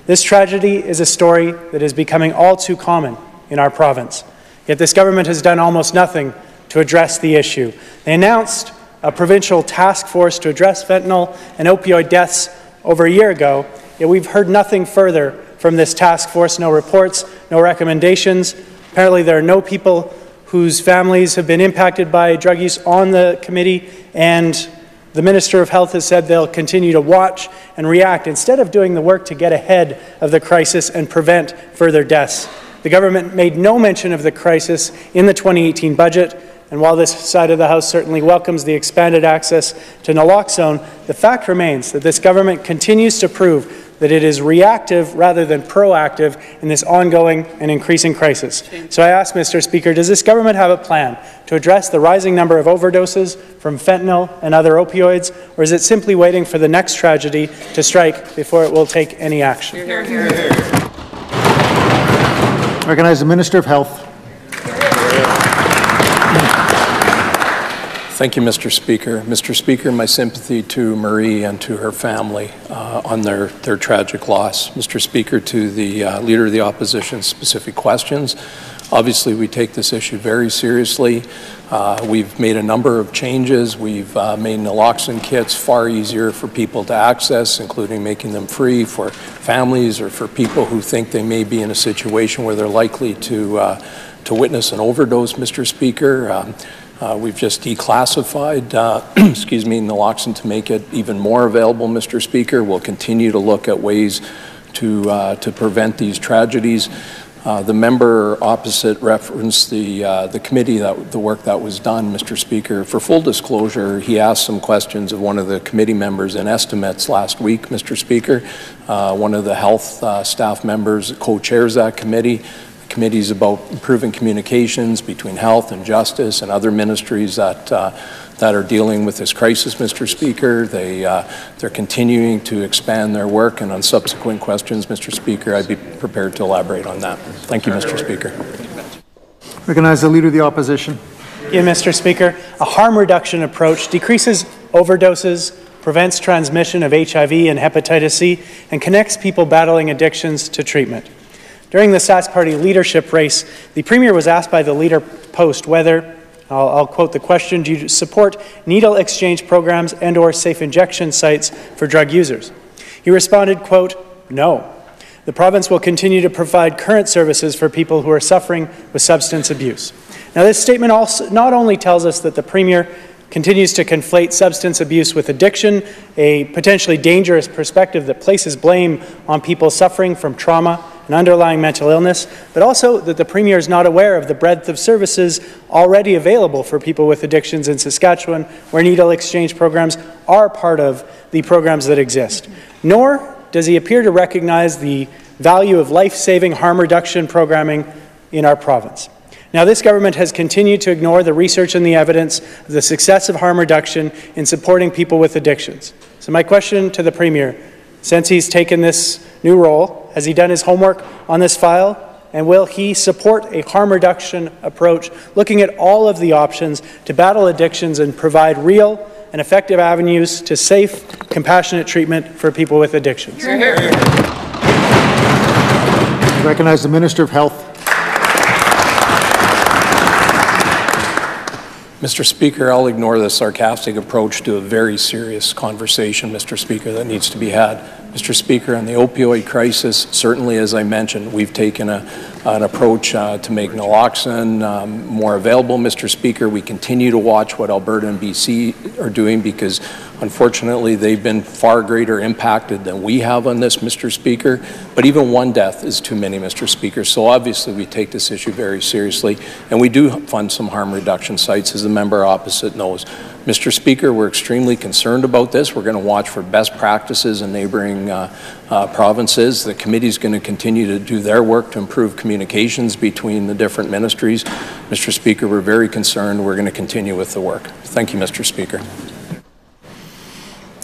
This tragedy is a story that is becoming all too common in our province. Yet this government has done almost nothing to address the issue. They announced a provincial task force to address fentanyl and opioid deaths over a year ago, yet we've heard nothing further from this task force, no reports, no recommendations. Apparently there are no people whose families have been impacted by drug use on the committee, and the Minister of Health has said they'll continue to watch and react instead of doing the work to get ahead of the crisis and prevent further deaths. The government made no mention of the crisis in the 2018 budget, and while this side of the House certainly welcomes the expanded access to naloxone, the fact remains that this government continues to prove that it is reactive rather than proactive in this ongoing and increasing crisis. So I ask, Mr. Speaker, does this government have a plan to address the rising number of overdoses from fentanyl and other opioids, or is it simply waiting for the next tragedy to strike before it will take any action? Hear, hear, hear. Recognize the Minister of Health. Thank you, Mr. Speaker. Mr. Speaker, my sympathy to Marie and to her family on their tragic loss. Mr. Speaker, to the Leader of the Opposition, specific questions. Obviously, we take this issue very seriously. We've made a number of changes. We've made naloxone kits far easier for people to access, including making them free for families or for people who think they may be in a situation where they're likely to witness an overdose, Mr. Speaker. We've just declassified, excuse me, naloxone to make it even more available, Mr. Speaker. We'll continue to look at ways to prevent these tragedies. The member opposite referenced the committee, the work that was done, Mr. Speaker. For full disclosure, he asked some questions of one of the committee members in estimates last week, Mr. Speaker. One of the health staff members co-chairs that committee. The committee is about improving communications between health and justice and other ministries that are dealing with this crisis, Mr. Speaker. They're continuing to expand their work, and on subsequent questions, Mr. Speaker, I'd be prepared to elaborate on that. Thank you, Mr. Speaker. Recognize the Leader of the Opposition. Thank you, Mr. Speaker. A harm reduction approach decreases overdoses, prevents transmission of HIV and hepatitis C, and connects people battling addictions to treatment. During the Sask Party leadership race, the Premier was asked by the Leader Post whether, I'll quote the question, do you support needle exchange programs and or safe injection sites for drug users? He responded, quote, no. The province will continue to provide current services for people who are suffering with substance abuse. Now, this statement also not only tells us that the Premier continues to conflate substance abuse with addiction, a potentially dangerous perspective that places blame on people suffering from trauma and underlying mental illness, but also that the Premier is not aware of the breadth of services already available for people with addictions in Saskatchewan, where needle exchange programs are part of the programs that exist. Nor does he appear to recognize the value of life-saving harm reduction programming in our province. Now, this government has continued to ignore the research and the evidence of the success of harm reduction in supporting people with addictions. So my question to the Premier, since he's taken this new role, has he done his homework on this file? And will he support a harm reduction approach, looking at all of the options to battle addictions and provide real and effective avenues to safe, compassionate treatment for people with addictions? I recognize the Minister of Health. Mr. Speaker, I'll ignore the sarcastic approach to a very serious conversation, Mr. Speaker, that needs to be had. Mr. Speaker, on the opioid crisis, certainly, as I mentioned, we've taken an approach to make naloxone more available, Mr. Speaker. We continue to watch what Alberta and BC are doing because, unfortunately, they've been far greater impacted than we have on this, Mr. Speaker. But even one death is too many, Mr. Speaker. So obviously, we take this issue very seriously, and we do fund some harm reduction sites, as the member opposite knows. Mr. Speaker, we're extremely concerned about this. We're going to watch for best practices in neighboring provinces. The committee is going to continue to do their work to improve communications between the different ministries. Mr. Speaker, we're very concerned. We're going to continue with the work. Thank you, Mr. Speaker.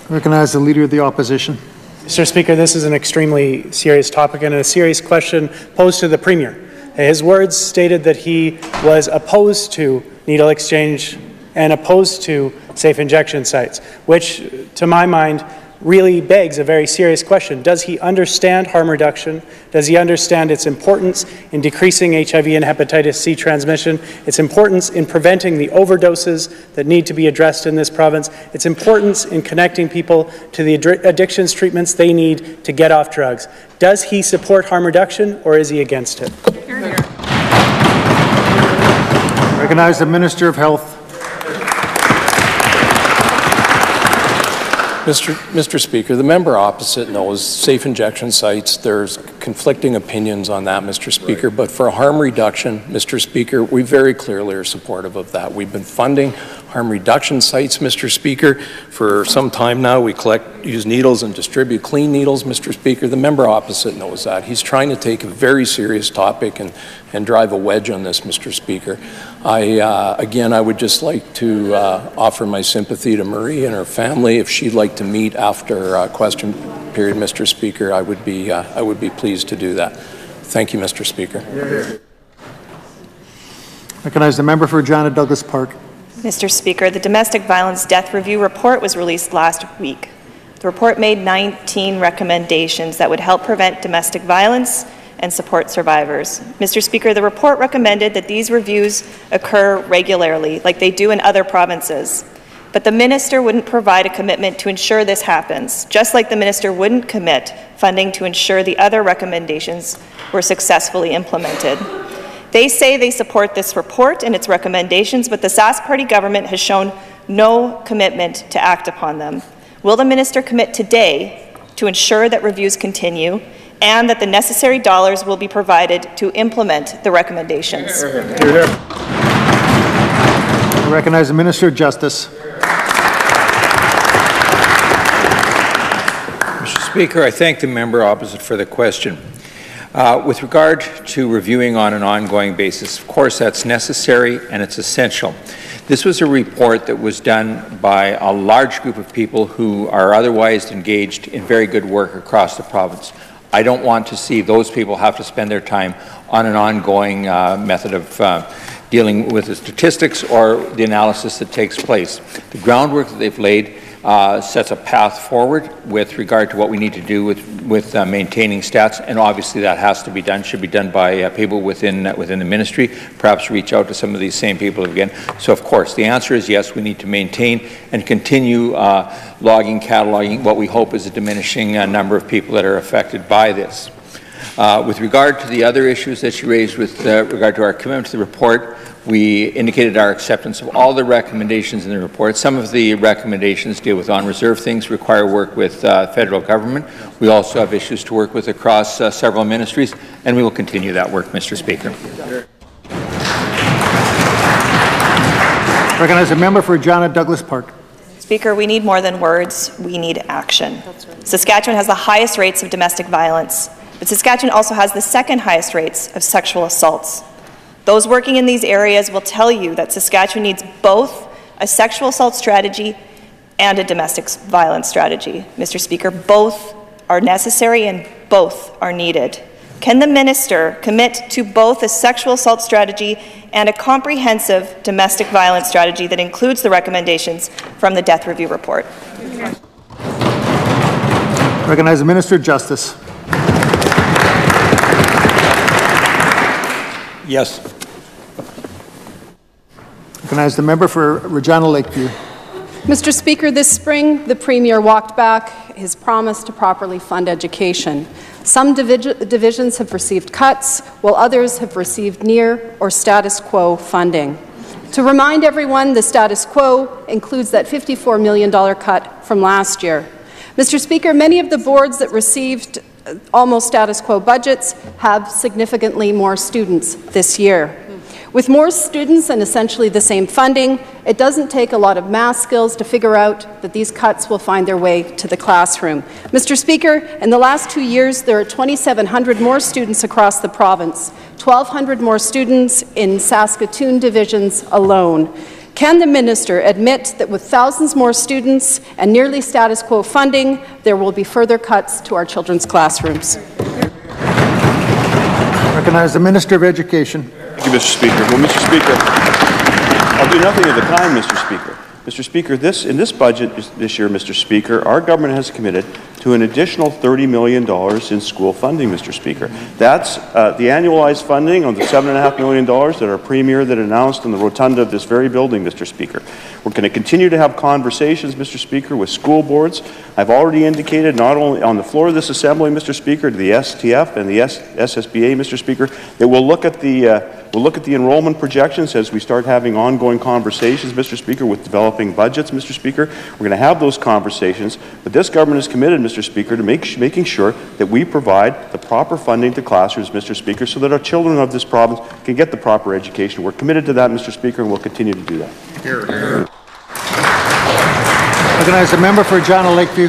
I recognize the Leader of the Opposition. Mr. Speaker, this is an extremely serious topic and a serious question posed to the Premier. His words stated that he was opposed to needle exchange and opposed to safe injection sites, which, to my mind, really begs a very serious question. Does he understand harm reduction? Does he understand its importance in decreasing HIV and hepatitis C transmission, its importance in preventing the overdoses that need to be addressed in this province, its importance in connecting people to the addictions treatments they need to get off drugs? Does he support harm reduction, or is he against it? I recognize the Minister of Health. Mr. Speaker, the member opposite knows safe injection sites. There's conflicting opinions on that, Mr. Speaker, but for harm reduction, Mr. Speaker, we very clearly are supportive of that. We've been funding harm reduction sites, Mr. Speaker, for some time now. We use needles and distribute clean needles, Mr. Speaker. The member opposite knows that. He's trying to take a very serious topic and drive a wedge on this, Mr. Speaker. Again, I would just like to offer my sympathy to Marie and her family. If she'd like to meet after question period, Mr. Speaker, I would be pleased to do that. Thank you, Mr. Speaker. Recognize the member for Regina Douglas Park. Mr. Speaker, the Domestic Violence Death Review report was released last week. The report made 19 recommendations that would help prevent domestic violence and support survivors. Mr. Speaker, the report recommended that these reviews occur regularly, like they do in other provinces. But the minister wouldn't provide a commitment to ensure this happens, just like the minister wouldn't commit funding to ensure the other recommendations were successfully implemented. They say they support this report and its recommendations, but the Sask Party government has shown no commitment to act upon them. Will the minister commit today to ensure that reviews continue and that the necessary dollars will be provided to implement the recommendations? I recognize the Minister of Justice. Mr. Speaker, I thank the member opposite for the question. With regard to reviewing on an ongoing basis, of course that's necessary and it's essential. This was a report that was done by a large group of people who are otherwise engaged in very good work across the province. I don't want to see those people have to spend their time on an ongoing method of dealing with the statistics or the analysis that takes place. The groundwork that they've laid sets a path forward with regard to what we need to do with maintaining stats, and obviously that has to be done, should be done by people within the ministry, perhaps reach out to some of these same people again. So of course, the answer is yes, we need to maintain and continue logging, cataloging what we hope is a diminishing number of people that are affected by this. With regard to the other issues that you raised with regard to our commitment to the report, we indicated our acceptance of all the recommendations in the report. Some of the recommendations deal with on-reserve things, require work with federal government. We also have issues to work with across several ministries, and we will continue that work, Mr. Speaker. Recognize a member for Regina Douglas Park. Speaker, we need more than words, we need action. Saskatchewan has the highest rates of domestic violence, but Saskatchewan also has the second highest rates of sexual assaults. Those working in these areas will tell you that Saskatchewan needs both a sexual assault strategy and a domestic violence strategy. Mr. Speaker, both are necessary and both are needed. Can the minister commit to both a sexual assault strategy and a comprehensive domestic violence strategy that includes the recommendations from the Death Review report? Recognize the Minister of Justice. Yes. Recognize the member for Regina Lakeview. Mr. Speaker, this spring, the Premier walked back his promise to properly fund education. Some divisions have received cuts, while others have received near or status quo funding. To remind everyone, the status quo includes that $54 million cut from last year. Mr. Speaker, many of the boards that received almost status quo budgets have significantly more students this year. With more students and essentially the same funding, it doesn't take a lot of math skills to figure out that these cuts will find their way to the classroom. Mr. Speaker, in the last 2 years, there are 2,700 more students across the province, 1,200 more students in Saskatoon divisions alone. Can the minister admit that with thousands more students and nearly status quo funding, there will be further cuts to our children's classrooms? Recognize the Minister of Education. Thank you, Mr. Speaker. Well, Mr. Speaker, I'll do nothing of the kind, Mr. Speaker. Mr. Speaker, in this budget this year, Mr. Speaker, our government has committed to an additional $30 million in school funding, Mr. Speaker. That's the annualized funding on the $7.5 million that our Premier that announced in the rotunda of this very building, Mr. Speaker. We're going to continue to have conversations, Mr. Speaker, with school boards. I've already indicated, not only on the floor of this Assembly, Mr. Speaker, to the STF and the SSBA, Mr. Speaker, that we'll look at the enrollment projections as we start having ongoing conversations, Mr. Speaker, with developing budgets, Mr. Speaker. We're going to have those conversations, but this government is committed, Mr. Speaker, to making sure that we provide the proper funding to classrooms, Mr. Speaker, so that our children of this province can get the proper education. We're committed to that, Mr. Speaker, and we'll continue to do that. Recognize the member for Regina Lakeview.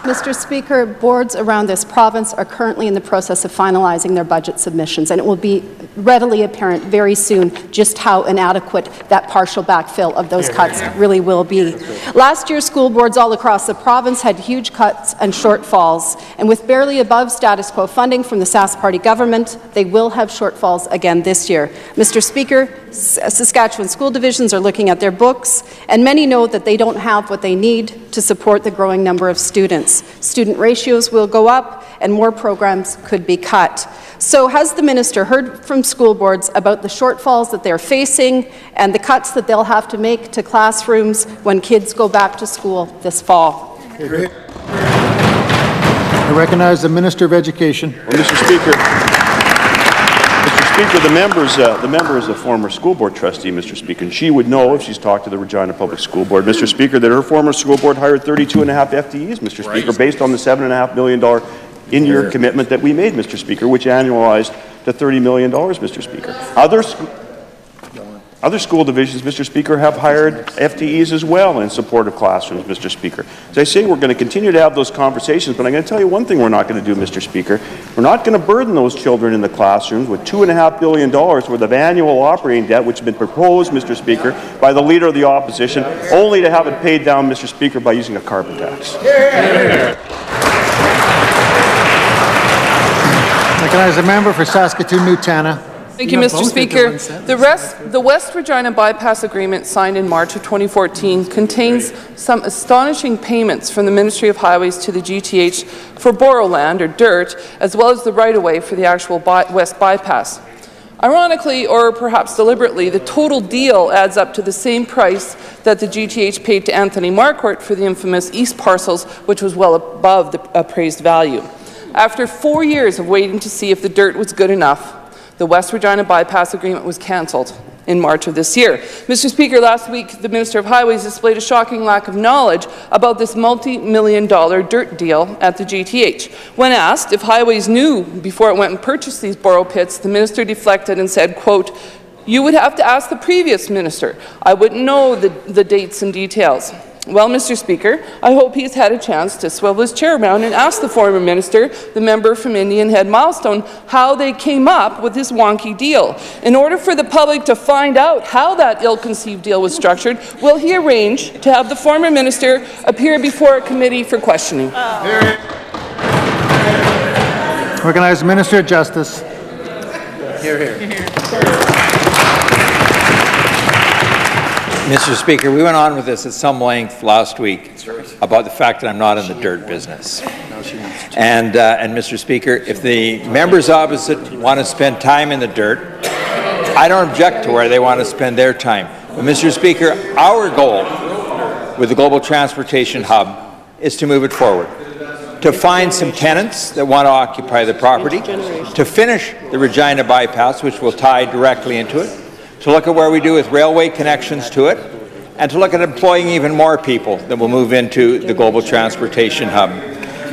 Mr. Speaker, boards around this province are currently in the process of finalizing their budget submissions, and it will be readily apparent very soon just how inadequate that partial backfill of those cuts really will be. Last year, school boards all across the province had huge cuts and shortfalls, and with barely above status quo funding from the Sask Party government, they will have shortfalls again this year. Mr. Speaker, Saskatchewan school divisions are looking at their books, and many know that they don't have what they need to support the growing number of students. Student ratios will go up, and more programs could be cut. So has the minister heard from school boards about the shortfalls that they're facing and the cuts that they'll have to make to classrooms when kids go back to school this fall? I recognize the Minister of Education. Well, Mr. Speaker, the member is a former school board trustee, Mr. Speaker, and she would know if she's talked to the Regina Public School Board, Mr. Speaker, that her former school board hired 32.5 FTEs, Mr. Speaker, based on the $7.5 million in-year commitment that we made, Mr. Speaker, which annualized to $30 million, Mr. Speaker. Other school divisions, Mr. Speaker, have hired FTEs as well in support of classrooms, Mr. Speaker. As I say, we're going to continue to have those conversations, but I'm going to tell you one thing we're not going to do, Mr. Speaker. We're not going to burden those children in the classrooms with $2.5 billion worth of annual operating debt, which has been proposed, Mr. Speaker, by the Leader of the Opposition, only to have it paid down, Mr. Speaker, by using a carbon tax. Recognize the member for Saskatoon-Newtana. Thank you, Mr. Speaker. The West Regina Bypass Agreement signed in March of 2014 contains some astonishing payments from the Ministry of Highways to the GTH for borrow land, or dirt, as well as the right-of-way for the actual West Bypass. Ironically, or perhaps deliberately, the total deal adds up to the same price that the GTH paid to Anthony Marquardt for the infamous East parcels, which was well above the appraised value. After 4 years of waiting to see if the dirt was good enough, the West Regina Bypass Agreement was cancelled in March of this year. Mr. Speaker, last week the Minister of Highways displayed a shocking lack of knowledge about this multi-million-dollar dirt deal at the GTH. When asked if Highways knew before it went and purchased these borrow pits, the Minister deflected and said, quote, "You would have to ask the previous Minister. I wouldn't know the dates and details." Well, Mr. Speaker, I hope he's had a chance to swivel his chair around and ask the former minister, the member from Indian Head Milestone, how they came up with this wonky deal. In order for the public to find out how that ill-conceived deal was structured, will he arrange to have the former minister appear before a committee for questioning? Recognize the Minister of Justice. Mr. Speaker, we went on with this at some length last week about the fact that I'm not in the dirt business. And Mr. Speaker, if the members opposite want to spend time in the dirt, I don't object to where they want to spend their time. But Mr. Speaker, our goal with the Global Transportation Hub is to move it forward, to find some tenants that want to occupy the property, to finish the Regina Bypass, which will tie directly into it, to look at where we do with railway connections to it, and to look at employing even more people that will move into the Global Transportation Hub.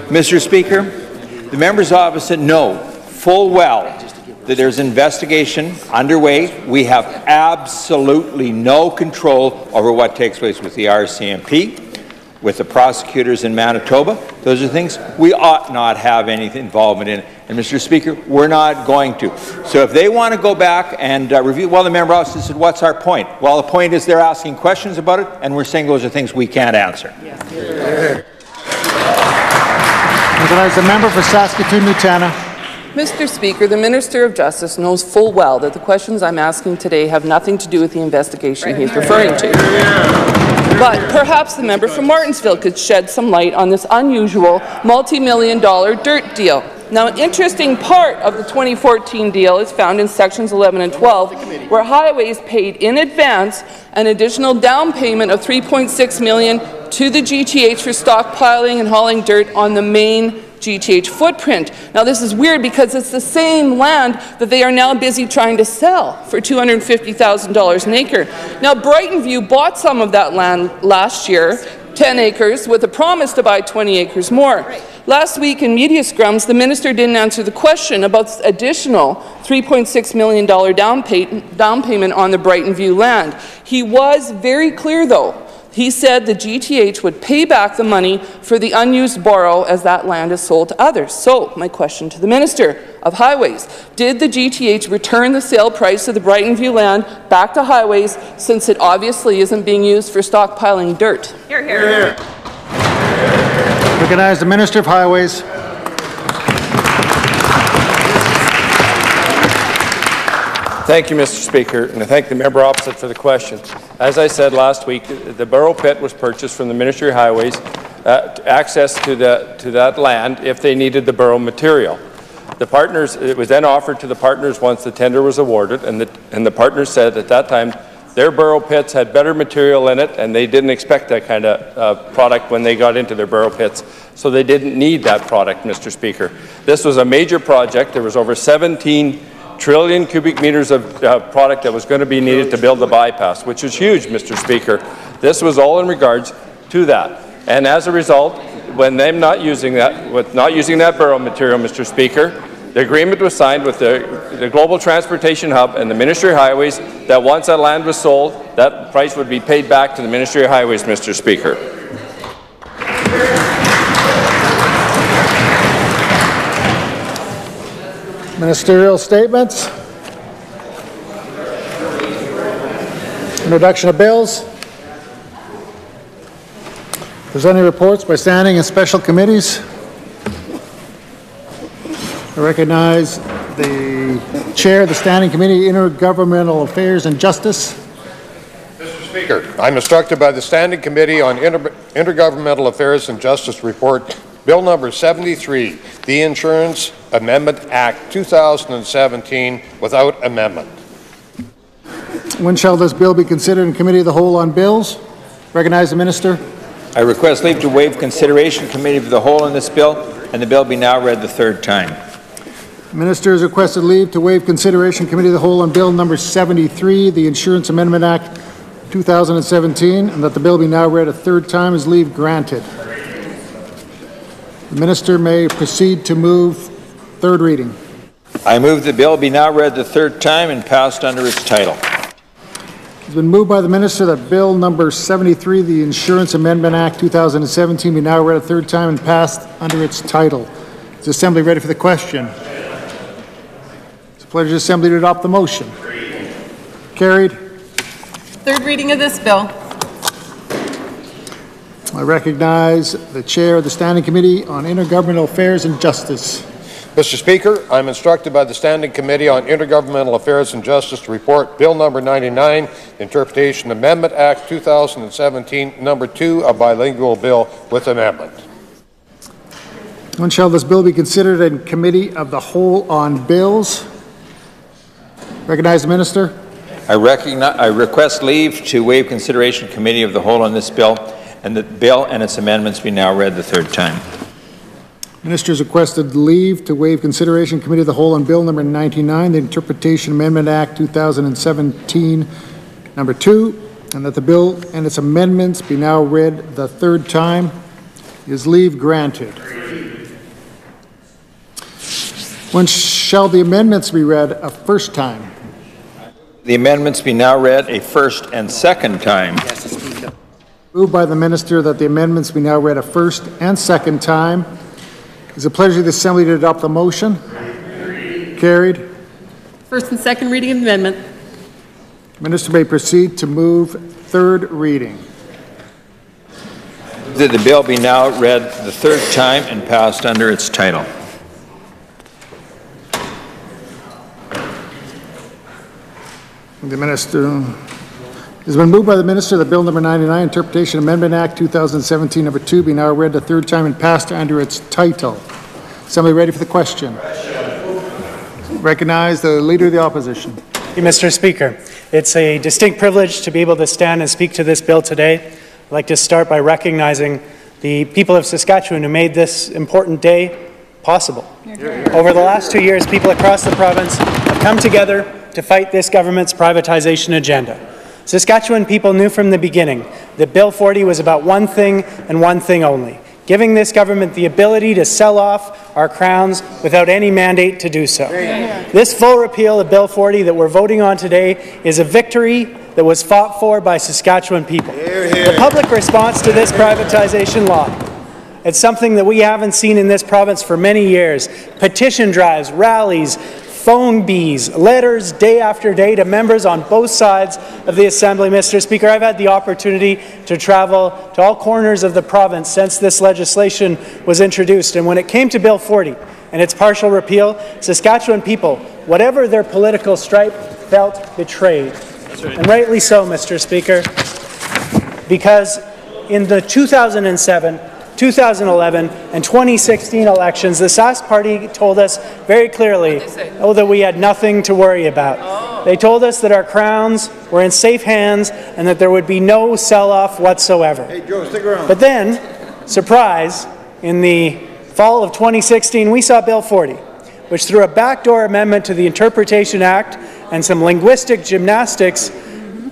Mr. Speaker, the members opposite know full well that there's an investigation underway. We have absolutely no control over what takes place with the RCMP, with the prosecutors in Manitoba. Those are things we ought not have any involvement in. And Mr. Speaker, we're not going to. So if they want to go back and review, well, the member also said, what's our point? Well, the point is they're asking questions about it, and we're saying those are things we can't answer. Recognize the member for Saskatoon-Newtana. Mr. Speaker, the Minister of Justice knows full well that the questions I'm asking today have nothing to do with the investigation he's referring to. But perhaps the member from Martensville could shed some light on this unusual multi-million-dollar dirt deal. Now, an interesting part of the 2014 deal is found in sections 11 and 12, where Highways paid in advance an additional down payment of $3.6 million to the GTH for stockpiling and hauling dirt on the main GTH footprint. Now, this is weird because it's the same land that they are now busy trying to sell for $250,000 an acre. Now, Brighton View bought some of that land last year, 10 acres, with a promise to buy 20 acres more. Last week in media scrums, the minister didn't answer the question about this additional $3.6 million down payment on the Brighton View land. He was very clear, though. He said the GTH would pay back the money for the unused borrow as that land is sold to others. So, my question to the Minister of Highways, did the GTH return the sale price of the Brightonview land back to Highways since it obviously isn't being used for stockpiling dirt? Hear, hear. Recognize the Minister of Highways. Thank you, Mr. Speaker, and I thank the member opposite for the question. As I said last week, the borough pit was purchased from the Ministry of Highways access to that land if they needed the borough material. The partners, it was then offered to the partners once the tender was awarded, and the partners said at that time their borough pits had better material in it, and they didn't expect that kind of product when they got into their borough pits, so they didn't need that product, Mr. Speaker. This was a major project. There was over 17 trillion cubic meters of product that was going to be needed to build the bypass, which is huge, Mr. Speaker. This was all in regards to that. And as a result, when they're not using that borough material, Mr. Speaker, the agreement was signed with the Global Transportation Hub and the Ministry of Highways that once that land was sold, that price would be paid back to the Ministry of Highways, Mr. Speaker. Ministerial statements. Introduction of bills. Presenting reports by standing and special committees. I recognize the Chair of the Standing Committee, Intergovernmental Affairs and Justice. Mr. Speaker, I'm instructed by the Standing Committee on Intergovernmental Affairs and Justice report Bill number 73, the Insurance Amendment Act 2017, without amendment. When shall this bill be considered in Committee of the Whole on Bills? Recognize the Minister. I request leave to waive consideration Committee of the Whole on this bill, and the bill be now read the third time. The Minister has requested leave to waive consideration Committee of the Whole on Bill number 73, the Insurance Amendment Act 2017, and that the bill be now read a third time. Is leave granted? The Minister may proceed to move third reading. I move the bill be now read the third time and passed under its title. It's been moved by the Minister that Bill number 73, the Insurance Amendment Act 2017, be now read a third time and passed under its title. Is the Assembly ready for the question? It's a pleasure to the Assembly to adopt the motion. Carried. Third reading of this bill. I recognize the Chair of the Standing Committee on Intergovernmental Affairs and Justice. Mr. Speaker, I'm instructed by the Standing Committee on Intergovernmental Affairs and Justice to report Bill number 99, Interpretation Amendment Act 2017, number 2, a bilingual bill with amendment. When shall this bill be considered in Committee of the Whole on Bills? Recognize the Minister. I request leave to waive consideration Committee of the Whole on this bill, and the bill and its amendments be now read the third time. Minister has requested leave to waive consideration Committee of the Whole on Bill number 99, the Interpretation Amendment Act 2017, number 2, and that the bill and its amendments be now read the third time. Is leave granted? When shall the amendments be read a first time? The amendments be now read a first and second time. Moved by the Minister that the amendments be now read a first and second time. It's a pleasure to the Assembly to adopt the motion. Carried. First and second reading of the amendment. Minister may proceed to move third reading. That the bill be now read the third time and passed under its title. The Minister has been moved by the Minister that Bill number 99, Interpretation Amendment Act 2017, number 2, be now read the third time and passed under its title. Assembly ready for the question? Recognize the Leader of the Opposition. Thank you, Mr. Speaker. It's a distinct privilege to be able to stand and speak to this bill today. I'd like to start by recognizing the people of Saskatchewan who made this important day possible. Over the last 2 years, people across the province have come together to fight this government's privatization agenda. Saskatchewan people knew from the beginning that Bill 40 was about one thing and one thing only: giving this government the ability to sell off our crowns without any mandate to do so. This full repeal of Bill 40 that we're voting on today is a victory that was fought for by Saskatchewan people. The public response to this privatization law, it's something that we haven't seen in this province for many years. Petition drives, rallies, phone bees, letters day after day to members on both sides of the Assembly. Mr. Speaker, I've had the opportunity to travel to all corners of the province since this legislation was introduced. And when it came to Bill 40 and its partial repeal, Saskatchewan people, whatever their political stripe, felt betrayed. And rightly so, Mr. Speaker, because in the 2007, 2011 and 2016 elections, the Sask Party told us very clearly that we had nothing to worry about. They told us that our crowns were in safe hands and that there would be no sell-off whatsoever. Hey, Joe, stick around. But then, surprise, in the fall of 2016, we saw Bill 40, which through a backdoor amendment to the Interpretation Act and some linguistic gymnastics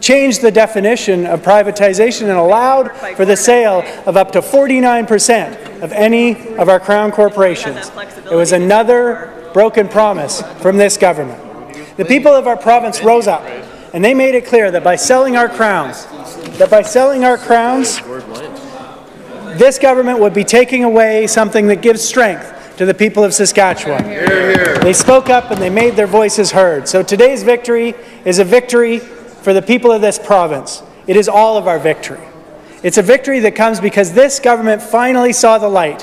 changed the definition of privatization and allowed for the sale of up to 49% of any of our Crown corporations. It was another broken promise from this government. The people of our province rose up and they made it clear that by selling our crowns, this government would be taking away something that gives strength to the people of Saskatchewan. They spoke up and they made their voices heard. So today's victory is a victory for the people of this province. It is all of our victory. It's a victory that comes because this government finally saw the light,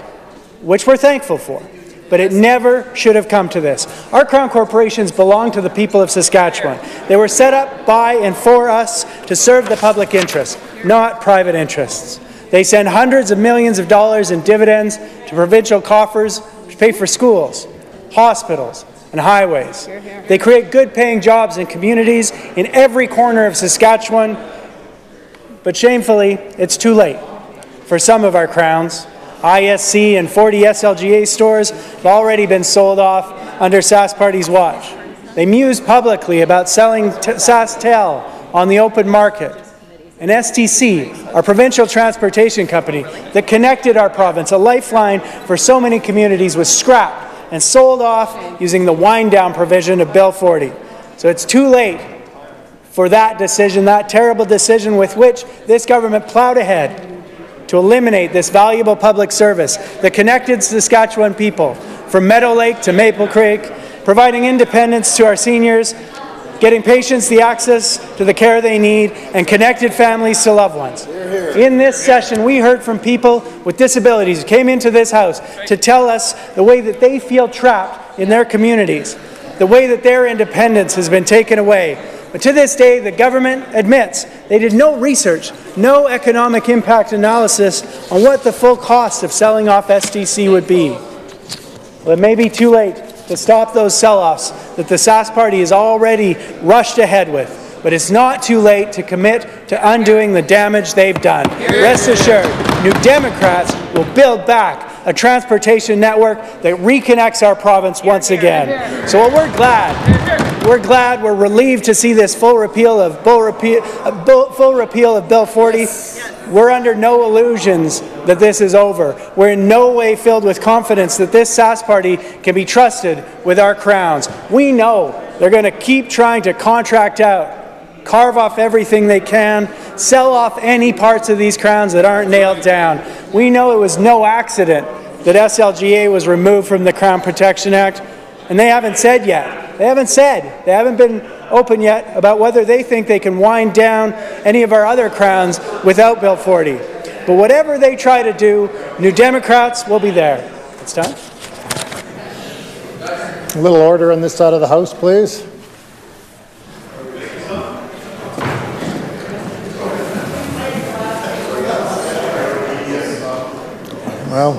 which we're thankful for, but it never should have come to this. Our Crown corporations belong to the people of Saskatchewan. They were set up by and for us to serve the public interest, not private interests. They send hundreds of millions of dollars in dividends to provincial coffers to pay for schools, hospitals, and highways. They create good-paying jobs in communities in every corner of Saskatchewan, but shamefully, it's too late for some of our crowns. ISC and 40 SLGA stores have already been sold off under Sask Party's watch. They mused publicly about selling SaskTel on the open market. And STC, our provincial transportation company that connected our province, a lifeline for so many communities, was scrapped and sold off using the wind-down provision of Bill 40. So it's too late for that decision, that terrible decision with which this government plowed ahead to eliminate this valuable public service that connected Saskatchewan people from Meadow Lake to Maple Creek, providing independence to our seniors, getting patients the access to the care they need, and connected families to loved ones. In this session, we heard from people with disabilities who came into this House to tell us the way that they feel trapped in their communities, the way that their independence has been taken away. But to this day, the government admits they did no research, no economic impact analysis on what the full cost of selling off STC would be. Well, it may be too late to stop those sell-offs that the Sask Party has already rushed ahead with. But it's not too late to commit to undoing the damage they've done. Rest assured, New Democrats will build back a transportation network that reconnects our province once again. So we're glad, we're relieved to see this full repeal of Bill 40. We're under no illusions that this is over. We're in no way filled with confidence that this Sask Party can be trusted with our crowns. We know they're going to keep trying to contract out, carve off everything they can, sell off any parts of these crowns that aren't nailed down. We know it was no accident that SLGA was removed from the Crown Protection Act, and they haven't said yet. They haven't been open yet about whether they think they can wind down any of our other crowns without Bill 40. But whatever they try to do, New Democrats will be there. It's time. A little order on this side of the House, please. Well,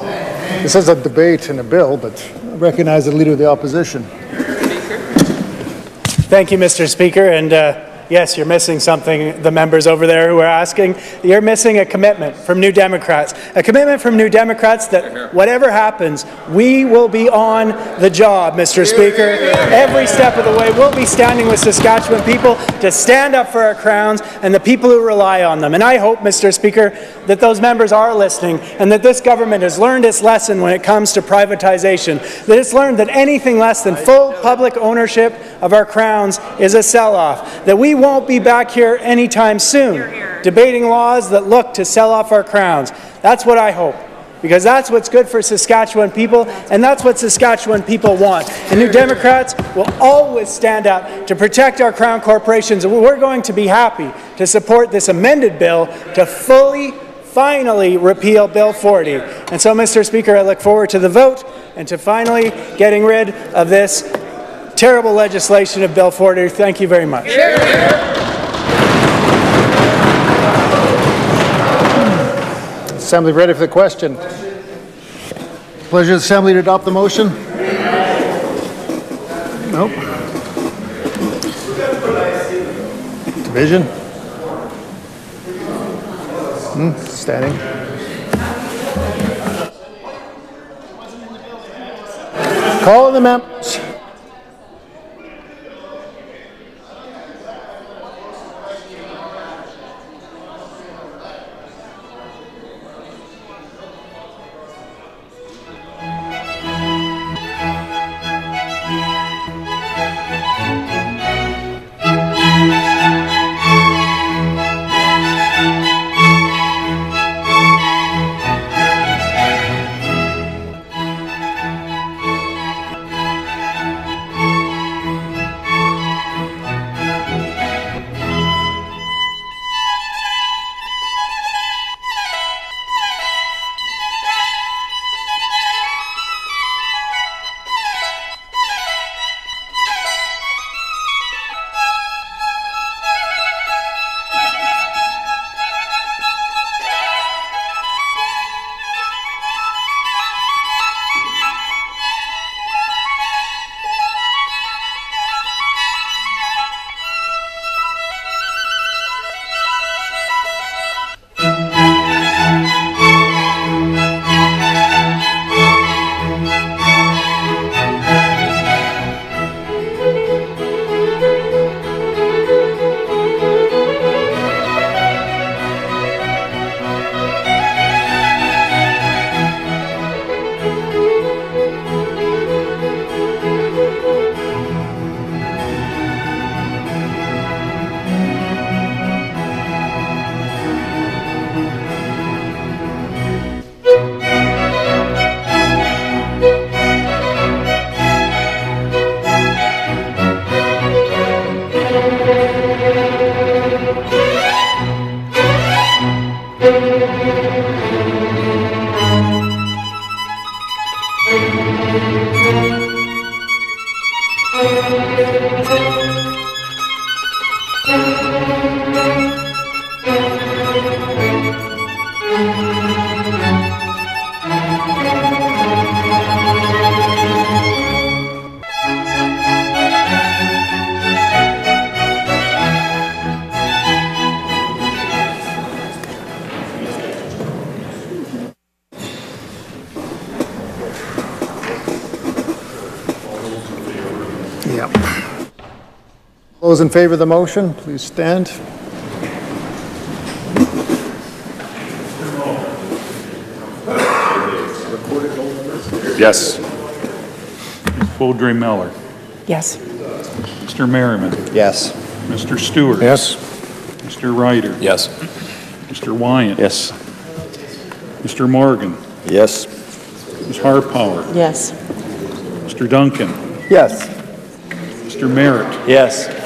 this is a debate and a bill, but I recognize the Leader of the Opposition. Thank you, Mr. Speaker. And yes, you're missing something, the members over there who are asking. You're missing a commitment from New Democrats. A commitment from New Democrats that whatever happens, we will be on the job, Mr. Speaker. Every step of the way, we'll be standing with Saskatchewan people to stand up for our crowns and the people who rely on them. And I hope, Mr. Speaker, that those members are listening and that this government has learned its lesson when it comes to privatization, that it's learned that anything less than full public ownership of our crowns is a sell-off, that we won't be back here anytime soon debating laws that look to sell off our crowns. That's what I hope, because that's what's good for Saskatchewan people, and that's what Saskatchewan people want. And New Democrats will always stand up to protect our Crown corporations, and we're going to be happy to support this amended bill to finally repeal Bill 40. And so, Mr. Speaker, I look forward to the vote and to finally getting rid of this terrible legislation of Bill 40. Thank you very much. Assembly ready for the question. Pleasure of the Assembly to adopt the motion. Nope. Division. Standing. Call the members. Those in favor of the motion, please stand. Yes. Ms. Beaudry Miller. Yes. Mr. Merriman. Yes. Mr. Stewart. Yes. Mr. Ryder. Yes. Mr. Wyant. Yes. Mr. Morgan. Yes. Ms. Harpower. Yes. Mr. Duncan. Yes. Mr. Merritt. Yes.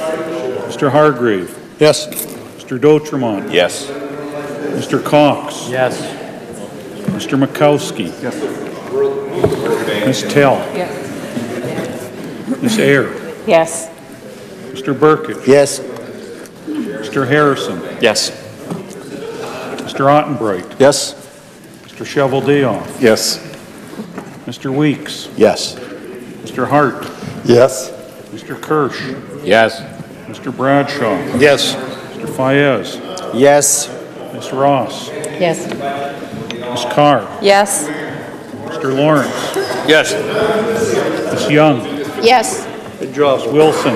Mr. Hargrave. Yes. Mr. D'Autremont. Yes. Mr. Cox. Yes. Mr. Mikowski. Yes. Ms. Tell. Yes. Ms. Eyre. Yes. Mr. Burkett. Yes. Mr. Harrison. Yes. Mr. Ottenbright. Yes. Mr. Cheveldayoff. Yes. Mr. Weeks. Yes. Mr. Hart. Yes. Mr. Kirsch. Yes. Mr. Bradshaw. Yes. Mr. Fayez. Yes. Ms. Ross. Yes. Ms. Carr. Yes. Mr. Lawrence. Yes. Ms. Young. Yes. Ms. Wilson.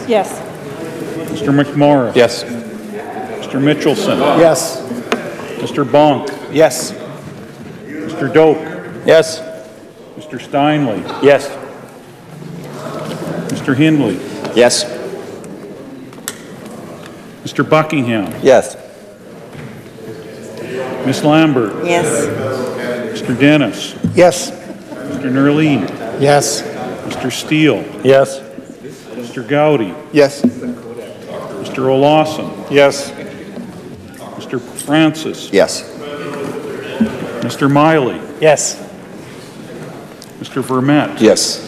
Yes. Mr. McMorris. Yes. Mr. Mitchelson. Yes. Mr. Bonk. Yes. Mr. Doak. Yes. Mr. Steinley. Yes. Mr. Hindley. Yes. Mr. Buckingham. Yes. Ms. Lambert. Yes. Mr. Dennis. Yes. Mr. Nerline. Yes. Mr. Steele. Yes. Mr. Gowdy. Yes. Mr. Olawson. Yes. Mr. Francis. Yes. Mr. Miley. Yes. Mr. Vermette. Yes.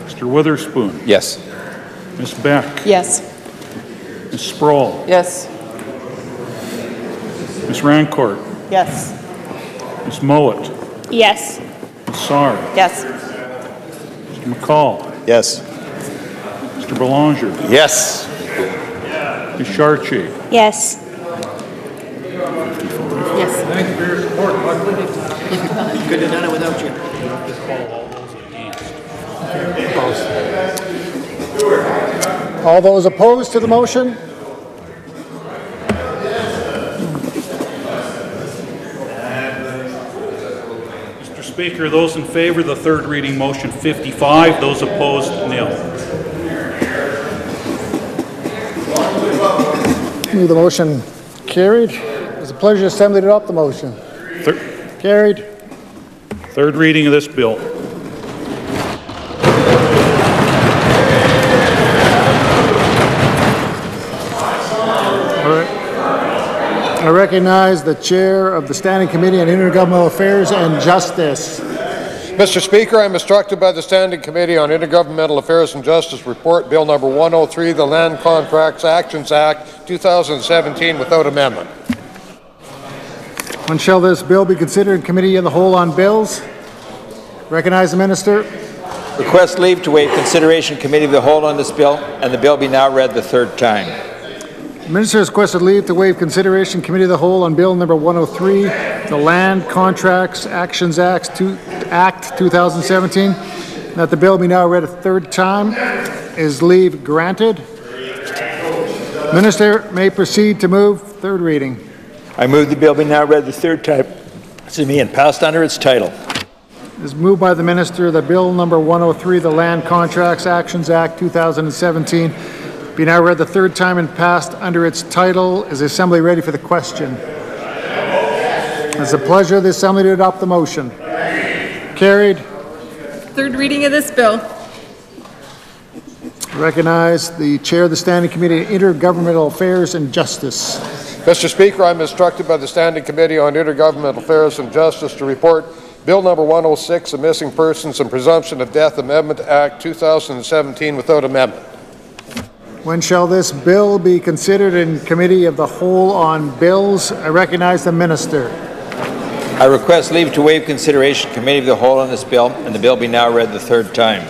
Mr. Witherspoon. Yes. Ms. Beck. Yes. Ms. Sproul. Yes. Ms. Rancourt. Yes. Ms. Mowat. Yes. Ms. Sarr. Yes. Mr. McCall. Yes. Mr. Belanger. Yes. Ms. Chartier. Yes. Yes. Thank you for your support, Bud. Couldn't have done it without you. All those opposed to the motion? Mr. Speaker, those in favor of the third reading motion 55, those opposed nil. Move the motion carried. It's a pleasure, Assembly, to adopt the motion. Carried. Third reading of this bill. I recognize the Chair of the Standing Committee on Intergovernmental Affairs and Justice. Mr. Speaker, I am instructed by the Standing Committee on Intergovernmental Affairs and Justice report Bill number 103, the Land Contracts Actions Act 2017, without amendment. When shall this bill be considered in Committee of the Whole on Bills? Recognize the Minister. Request leave to waive consideration committee of the whole on this bill, and the bill be now read the third time. The Minister has requested leave to waive consideration Committee of the Whole on Bill number 103, the Land Contracts Actions Act 2017, and that the bill be now read a third time. Is leave granted? Minister may proceed to move third reading. I move the bill be now read the third time, and passed under its title. It is moved by the Minister that Bill number 103, the Land Contracts Actions Act 2017, be now read the third time and passed under its title. Is the Assembly ready for the question? It's a pleasure of the Assembly to adopt the motion. Carried. Third reading of this bill. Recognize the Chair of the Standing Committee on Intergovernmental Affairs and Justice. Mr. Speaker, I am instructed by the Standing Committee on Intergovernmental Affairs and Justice to report Bill number 106, the Missing Persons and Presumption of Death Amendment Act 2017, without amendment. When shall this bill be considered in Committee of the Whole on Bills? I recognize the Minister. I request leave to waive consideration committee of the whole on this bill, and the bill be now read the third time.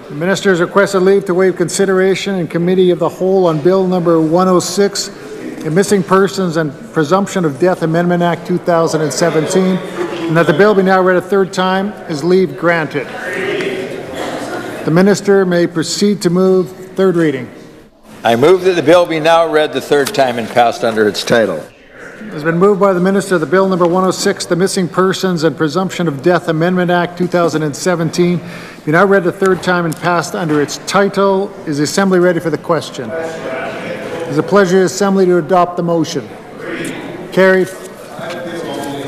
The Minister has requested leave to waive consideration in Committee of the Whole on Bill number 106, the Missing Persons and Presumption of Death Amendment Act 2017, and that the bill be now read a third time. Is leave granted? The Minister may proceed to move third reading. I move that the bill be now read the third time and passed under its title. It has been moved by the Minister that Bill number 106, the Missing Persons and Presumption of Death Amendment Act 2017, be now read the third time and passed under its title. Is the Assembly ready for the question? It is a pleasure of the Assembly to adopt the motion. Carried.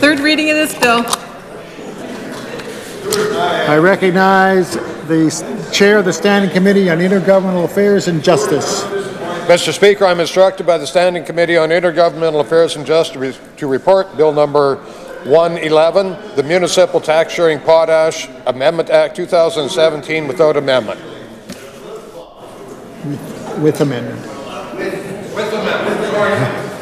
Third reading of this bill. I recognize the Chair of the Standing Committee on Intergovernmental Affairs and Justice. Mr. Speaker, I'm instructed by the Standing Committee on Intergovernmental Affairs and Justice to report Bill number 111, the Municipal Tax Sharing Potash Amendment Act 2017, without amendment. With amendment. With amendment.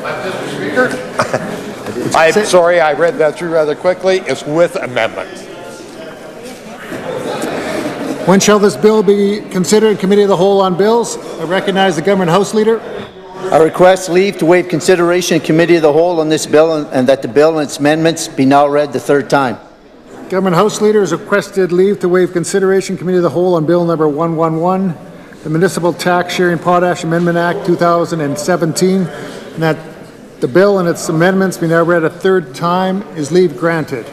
Mr. Speaker. I'm sorry, I read that through rather quickly. It's with amendment. When shall this bill be considered in Committee of the Whole on Bills? I recognize the Government House Leader. I request leave to waive consideration in Committee of the Whole on this bill and that the bill and its amendments be now read the third time. Government House Leader has requested leave to waive consideration in Committee of the Whole on Bill number 111, the Municipal Tax Sharing Potash Amendment Act 2017, and that the bill and its amendments be now read a third time. Is leave granted?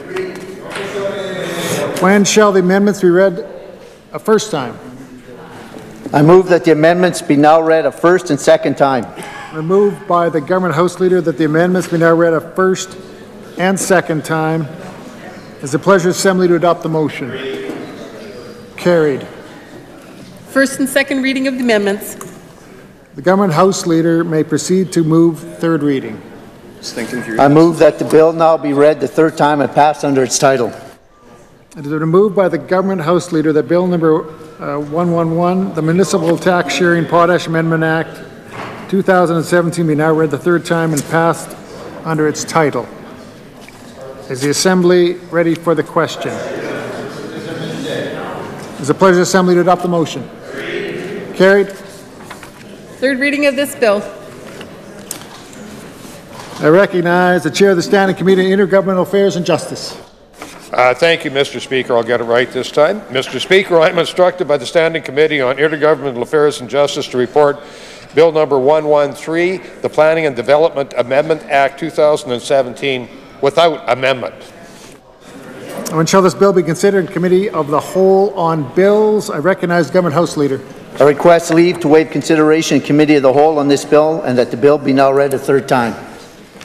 When shall the amendments be read a first time? I move that the amendments be now read a first and second time. Moved by the Government House Leader that the amendments be now read a first and second time. Is the pleasure of the Assembly to adopt the motion? Carried. First and second reading of the amendments. The Government House Leader may proceed to move third reading. I move that the bill now be read the third time and pass under its title. It has been moved by the Government House Leader that Bill number 111, the Municipal Tax Sharing Potash Amendment Act 2017 be now read the third time and passed under its title. Is the Assembly ready for the question? Is the pleasure of the Assembly to adopt the motion? Carried. Third reading of this bill. I recognize the Chair of the Standing Committee on Intergovernmental Affairs and Justice. Thank you, Mr. Speaker. I'll get it right this time. Mr. Speaker, I'm instructed by the Standing Committee on Intergovernmental Affairs and Justice to report Bill number 113, the Planning and Development Amendment Act 2017, without amendment. When shall this bill be considered in Committee of the Whole on Bills? I recognize the Government House Leader. I request leave to waive consideration in Committee of the Whole on this bill and that the bill be now read a third time.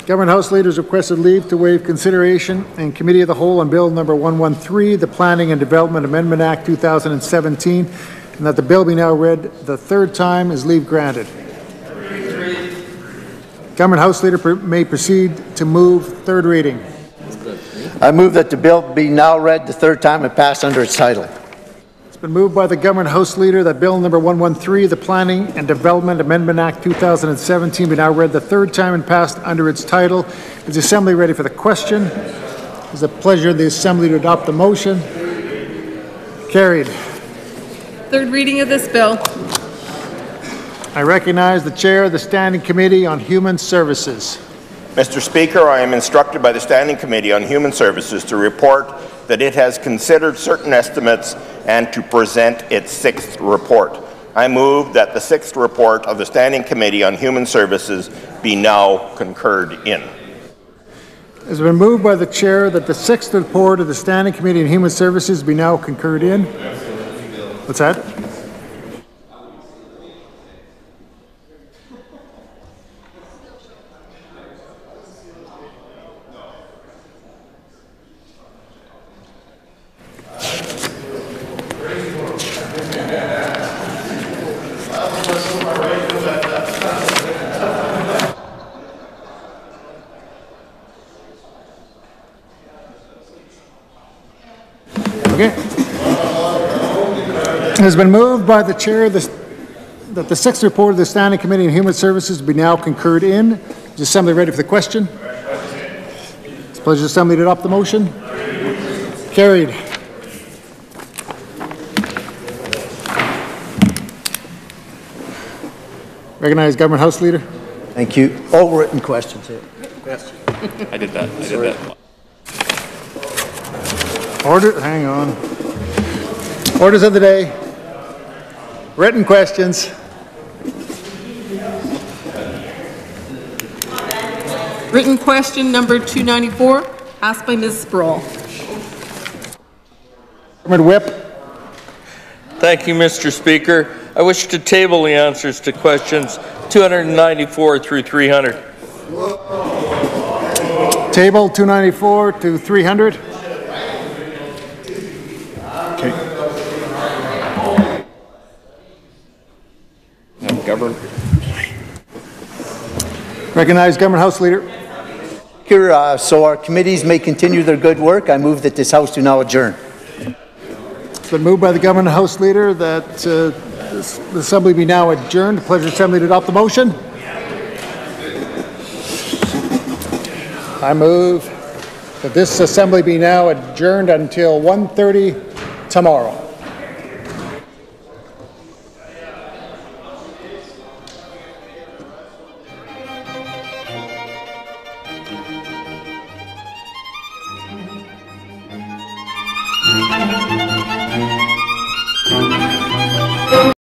Government House Leaders requested leave to waive consideration in Committee of the Whole on Bill number 113, the Planning and Development Amendment Act 2017, and that the bill be now read the third time. Is leave granted? Government House Leader may proceed to move third reading. I move that the bill be now read the third time and pass under its title. It's been moved by the Government House Leader that Bill number 113, the Planning and Development Amendment Act 2017 be now read the third time and passed under its title. Is the Assembly ready for the question? It's a pleasure of the Assembly to adopt the motion. Carried. Third reading of this bill. I recognize the Chair of the Standing Committee on Human Services. Mr. Speaker, I am instructed by the Standing Committee on Human Services to report that it has considered certain estimates and to present its sixth report. I move that the sixth report of the Standing Committee on Human Services be now concurred in. It has been moved by the Chair that the sixth report of the Standing Committee on Human Services be now concurred in. What's that? Okay. It has been moved by the Chair that the sixth report of the Standing Committee on Human Services be now concurred in. Is the Assembly ready for the question? It's a pleasure of the Assembly to adopt the motion. Carried. Recognize Government House Leader. Thank you. All written questions here. I did that. Order, hang on. Orders of the day. Written questions. Written question number 294, asked by Ms. Sproul. Government Whip. Thank you, Mr. Speaker. I wish to table the answers to questions 294 through 300. Table 294 to 300. Government. Recognize Government House Leader. So our committees may continue their good work, I move that this House do now adjourn. It's been moved by the Government House Leader that the Assembly be now adjourned. The pleasure of the Assembly to adopt the motion. I move that this Assembly be now adjourned until 1:30 tomorrow.